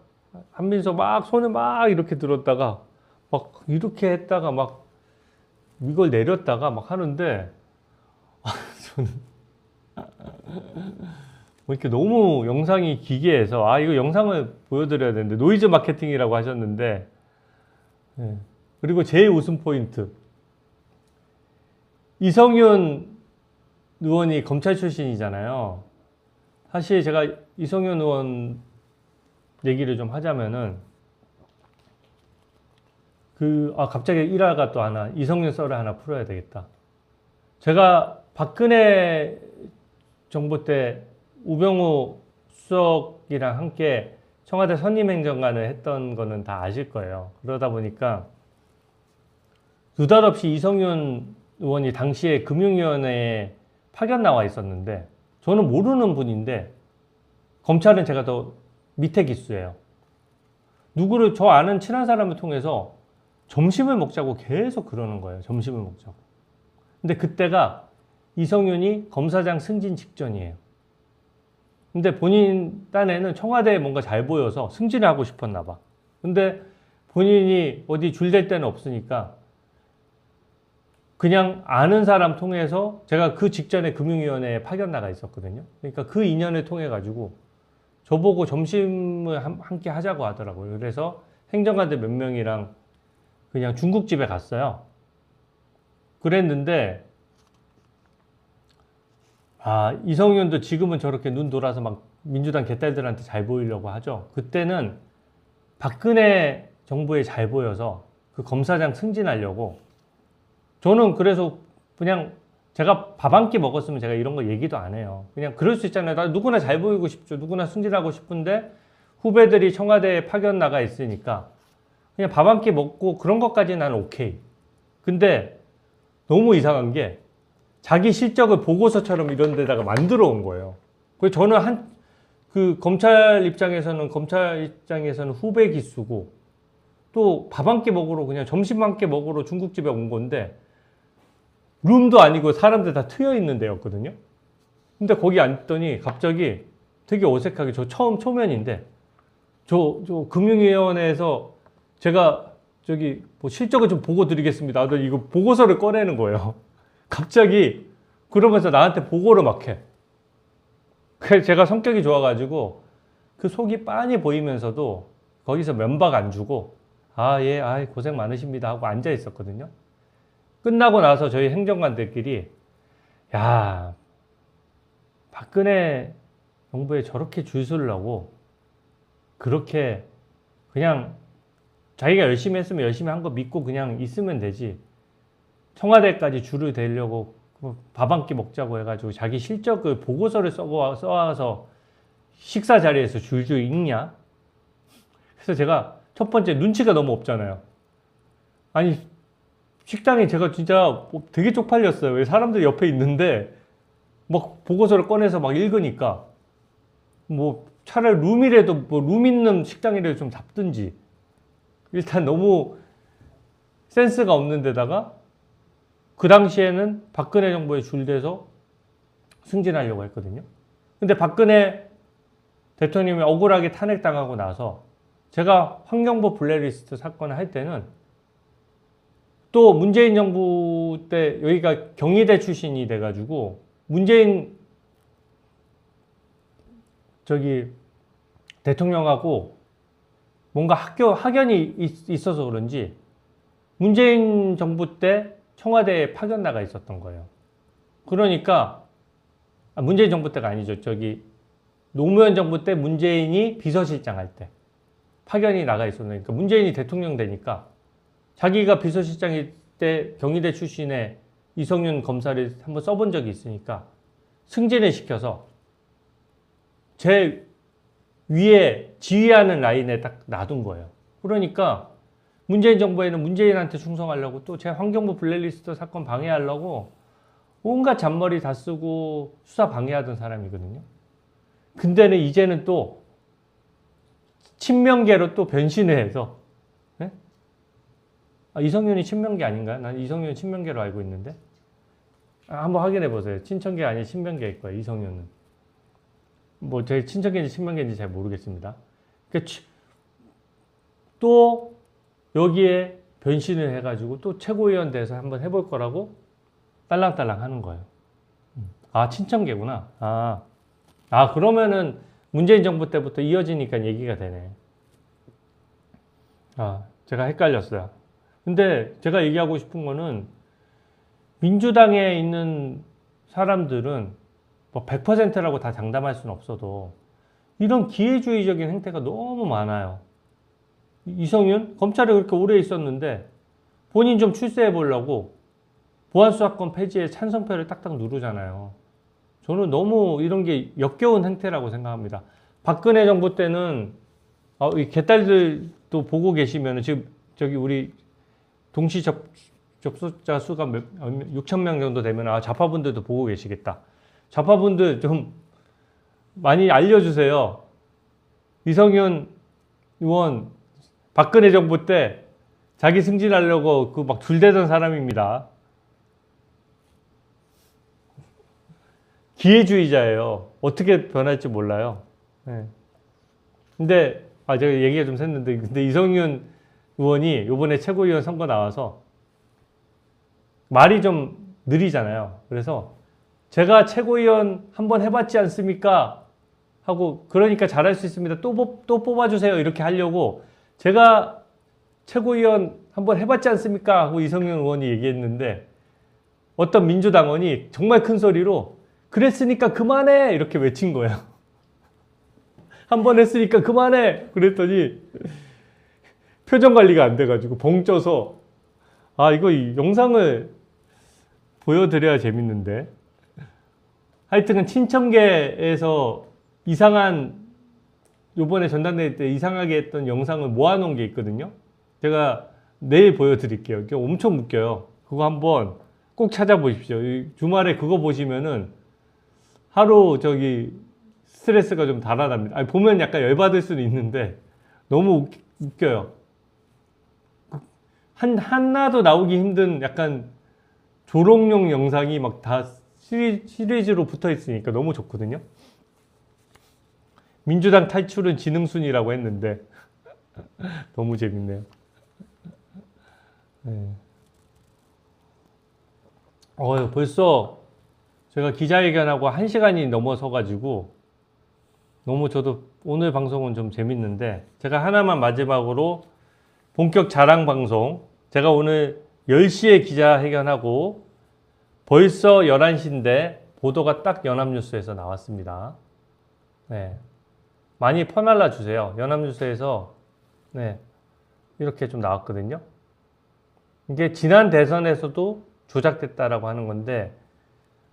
한민수 막 손을 막 이렇게 들었다가 막 이렇게 했다가 막 이걸 내렸다가 막 하는데 저는 뭐 이렇게 너무 영상이 기괴해서 이거 영상을 보여드려야 되는데 노이즈 마케팅이라고 하셨는데 예. 그리고 제일 웃음 포인트 이성윤 의원이 검찰 출신이잖아요. 사실 제가 이성윤 의원 얘기를 좀 하자면은 갑자기 일화가 또 하나 이성윤 썰을 하나 풀어야 되겠다. 제가 박근혜 정부 때 우병우 수석이랑 함께 청와대 선임행정관을 했던 거는 다 아실 거예요. 그러다 보니까 느닷없이 이성윤 의원이 당시에 금융위원회에 파견 나와 있었는데 저는 모르는 분인데 검찰은 제가 더 밑에 기수예요. 누구를 저 아는 친한 사람을 통해서 점심을 먹자고 계속 그러는 거예요. 점심을 먹자고. 근데 그때가 이성윤이 검사장 승진 직전이에요. 근데 본인 딴에는 청와대에 뭔가 잘 보여서 승진을 하고 싶었나 봐. 근데 본인이 어디 줄댈 데는 없으니까 그냥 아는 사람 통해서 제가 그 직전에 금융위원회에 파견 나가 있었거든요. 그러니까 그 인연을 통해 가지고 저보고 점심을 함께 하자고 하더라고요. 그래서 행정관들 몇 명이랑 그냥 중국집에 갔어요. 그랬는데 이성윤도 지금은 저렇게 눈 돌아서 막 민주당 개딸들한테 잘 보이려고 하죠. 그때는 박근혜 정부에 잘 보여서 그 검사장 승진하려고 저는 그래서 그냥 제가 밥 한 끼 먹었으면 제가 이런 거 얘기도 안 해요. 그냥 그럴 수 있잖아요. 나 누구나 잘 보이고 싶죠. 누구나 승진하고 싶은데 후배들이 청와대에 파견 나가 있으니까 그냥 밥 한 끼 먹고 그런 것까지는 난 오케이. 근데 너무 이상한 게 자기 실적을 보고서처럼 이런 데다가 만들어 온 거예요. 그래서 저는 검찰 입장에서는 후배 기수고 또 밥 한 끼 먹으러 그냥 점심 한 끼 먹으러 중국집에 온 건데 룸도 아니고 사람들 다 트여 있는 데였거든요. 근데 거기 앉더니 갑자기 되게 어색하게 저 처음 초면인데 저 금융위원회에서 제가 뭐 실적을 좀 보고 드리겠습니다. 이거 보고서를 꺼내는 거예요. 갑자기 그러면서 나한테 보고를 막 해. 그래서 제가 성격이 좋아가지고 그 속이 빤히 보이면서도 거기서 면박 안 주고 예, 고생 많으십니다 하고 앉아 있었거든요. 끝나고 나서 저희 행정관들끼리 야, 박근혜 정부에 저렇게 줄 서려고 그렇게 그냥 자기가 열심히 했으면 열심히 한 거 믿고 그냥 있으면 되지. 청와대까지 줄을 대려고 밥 한 끼 먹자고 해가지고 자기 실적을 보고서를 써와서 식사 자리에서 줄줄 읽냐? 그래서 제가 첫 번째 눈치가 너무 없잖아요. 아니 식당에 제가 진짜 되게 쪽팔렸어요. 왜 사람들이 옆에 있는데 막 보고서를 꺼내서 막 읽으니까 뭐 차라리 룸이라도 뭐 룸 있는 식당이라도 좀 잡든지 일단 너무 센스가 없는 데다가 그 당시에는 박근혜 정부에 줄대서 승진하려고 했거든요. 근데 박근혜 대통령이 억울하게 탄핵당하고 나서 제가 환경부 블랙리스트 사건을 할 때는 또 문재인 정부 때 여기가 경희대 출신이 돼가지고 문재인 대통령하고 뭔가 학연이 있어서 그런지 문재인 정부 때 청와대에 파견 나가 있었던 거예요. 그러니까 문재인 정부 때가 아니죠. 노무현 정부 때 문재인이 비서실장 할 때 파견이 나가 있었으니까 문재인이 대통령 되니까 자기가 비서실장일 때 경희대 출신의 이성윤 검사를 한번 써본 적이 있으니까 승진을 시켜서 제 위에 지휘하는 라인에 딱 놔둔 거예요. 그러니까 문재인 정부에는 문재인한테 충성하려고 또 제 환경부 블랙리스트 사건 방해하려고 온갖 잔머리 다 쓰고 수사 방해하던 사람이거든요. 근데는 이제는 또 친명계로 또 변신을 해서 이성윤이 친명계 아닌가요? 난 이성윤이 친명계로 알고 있는데 한번 확인해 보세요. 친천계 아닌 친명계일 거예요. 이성윤은 뭐 제 친천계인지 친명계인지 잘 모르겠습니다. 그러니까 또 여기에 변신을 해가지고 또 최고위원 돼서 한번 해볼 거라고 딸랑딸랑 하는 거예요. 아, 친청계구나. 그러면은 문재인 정부 때부터 이어지니까 얘기가 되네. 제가 헷갈렸어요. 근데 제가 얘기하고 싶은 거는 민주당에 있는 사람들은 뭐 100%라고 다 장담할 수는 없어도 이런 기회주의적인 행태가 너무 많아요. 이성윤? 검찰에 그렇게 오래 있었는데 본인 좀 출세해 보려고 보안수사권 폐지에 찬성표를 딱딱 누르잖아요. 저는 너무 이런 게 역겨운 행태라고 생각합니다. 박근혜 정부 때는 이 개딸들도 보고 계시면 지금 저기 우리 동시 접속자 수가 6천 명 정도 되면 좌파분들도 보고 계시겠다. 좌파분들 좀 많이 알려주세요. 이성윤 의원 박근혜 정부 때 자기 승진하려고 그 막 둘대던 사람입니다. 기회주의자예요. 어떻게 변할지 몰라요. 네. 근데 제가 얘기가 좀 샜는데 근데 이성윤 의원이 이번에 최고위원 선거 나와서 말이 좀 느리잖아요. 그래서 제가 최고위원 한번 해봤지 않습니까? 하고 그러니까 잘할 수 있습니다. 또 뽑아주세요. 이렇게 하려고 제가 최고위원 한번 해봤지 않습니까? 하고 이성윤 의원이 얘기했는데 어떤 민주당원이 정말 큰 소리로 그랬으니까 그만해! 이렇게 외친 거예요. 한 번 했으니까 그만해! 그랬더니 표정 관리가 안 돼가지고 벙 쪄서 이거 영상을 보여드려야 재밌는데 하여튼 친청계에서 이상한 요번에 전당대회 때 이상하게 했던 영상을 모아놓은 게 있거든요. 제가 내일 보여드릴게요. 이게 엄청 웃겨요. 그거 한번 꼭 찾아보십시오. 주말에 그거 보시면은 하루 스트레스가 좀 달아납니다. 보면 약간 열받을 수는 있는데 너무 웃겨요. 하나도 나오기 힘든 약간 조롱용 영상이 막 다 시리즈로 붙어 있으니까 너무 좋거든요. 민주당 탈출은 지능순이라고 했는데 너무 재밌네요. 네. 벌써 제가 기자회견하고 1시간이 넘어서 가지고 너무 저도 오늘 방송은 좀 재밌는데 제가 하나만 마지막으로 본격 자랑 방송 제가 오늘 10시에 기자회견하고 벌써 11시인데 보도가 딱 연합뉴스에서 나왔습니다. 네. 많이 퍼날라 주세요. 연합뉴스에서 네. 이렇게 좀 나왔거든요. 이게 지난 대선에서도 조작됐다라고 하는 건데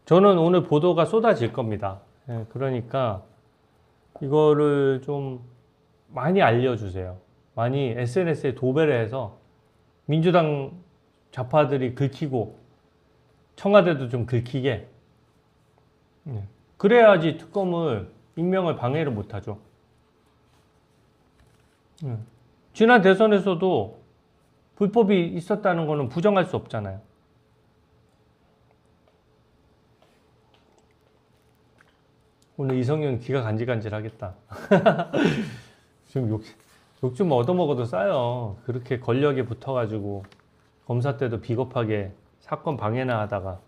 저는 오늘 보도가 쏟아질 겁니다. 네. 그러니까 이거를 좀 많이 알려주세요. 많이 SNS에 도배를 해서 민주당 좌파들이 긁히고 청와대도 좀 긁히게 그래야지 특검을 임명을 방해를 못하죠. 지난 대선에서도 불법이 있었다는 거는 부정할 수 없잖아요. 오늘 이성윤 귀가 간질간질하겠다. 지금 욕 좀 얻어먹어도 싸요. 그렇게 권력에 붙어가지고 검사 때도 비겁하게 사건 방해나 하다가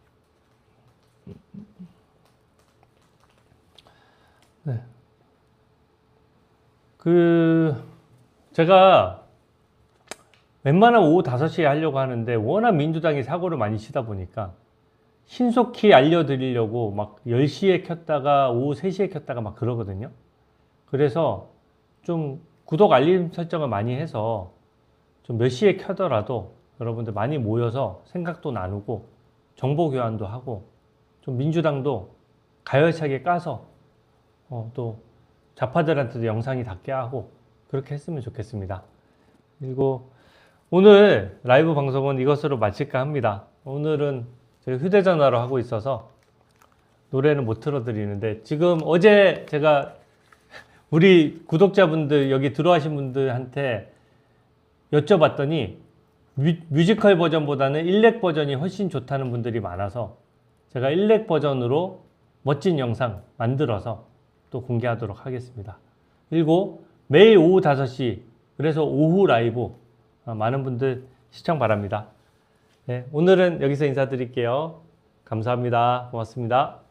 네. 제가 웬만하면 오후 5시에 하려고 하는데 워낙 민주당이 사고를 많이 치다 보니까 신속히 알려드리려고 막 10시에 켰다가 오후 3시에 켰다가 막 그러거든요. 그래서 좀 구독 알림 설정을 많이 해서 좀 몇 시에 켜더라도 여러분들 많이 모여서 생각도 나누고 정보 교환도 하고 좀 민주당도 가열차게 까서 또 좌파들한테도 영상이 닿게 하고 그렇게 했으면 좋겠습니다. 그리고 오늘 라이브 방송은 이것으로 마칠까 합니다. 오늘은 제가 휴대전화로 하고 있어서 노래는 못 틀어드리는데 지금 어제 제가 우리 구독자분들 여기 들어와신 분들한테 여쭤봤더니 뮤지컬 버전보다는 일렉 버전이 훨씬 좋다는 분들이 많아서 제가 일렉 버전으로 멋진 영상 만들어서 또 공개하도록 하겠습니다. 그리고 매일 오후 5시 그래서 오후 라이브 많은 분들 시청 바랍니다. 네, 오늘은 여기서 인사드릴게요. 감사합니다. 고맙습니다.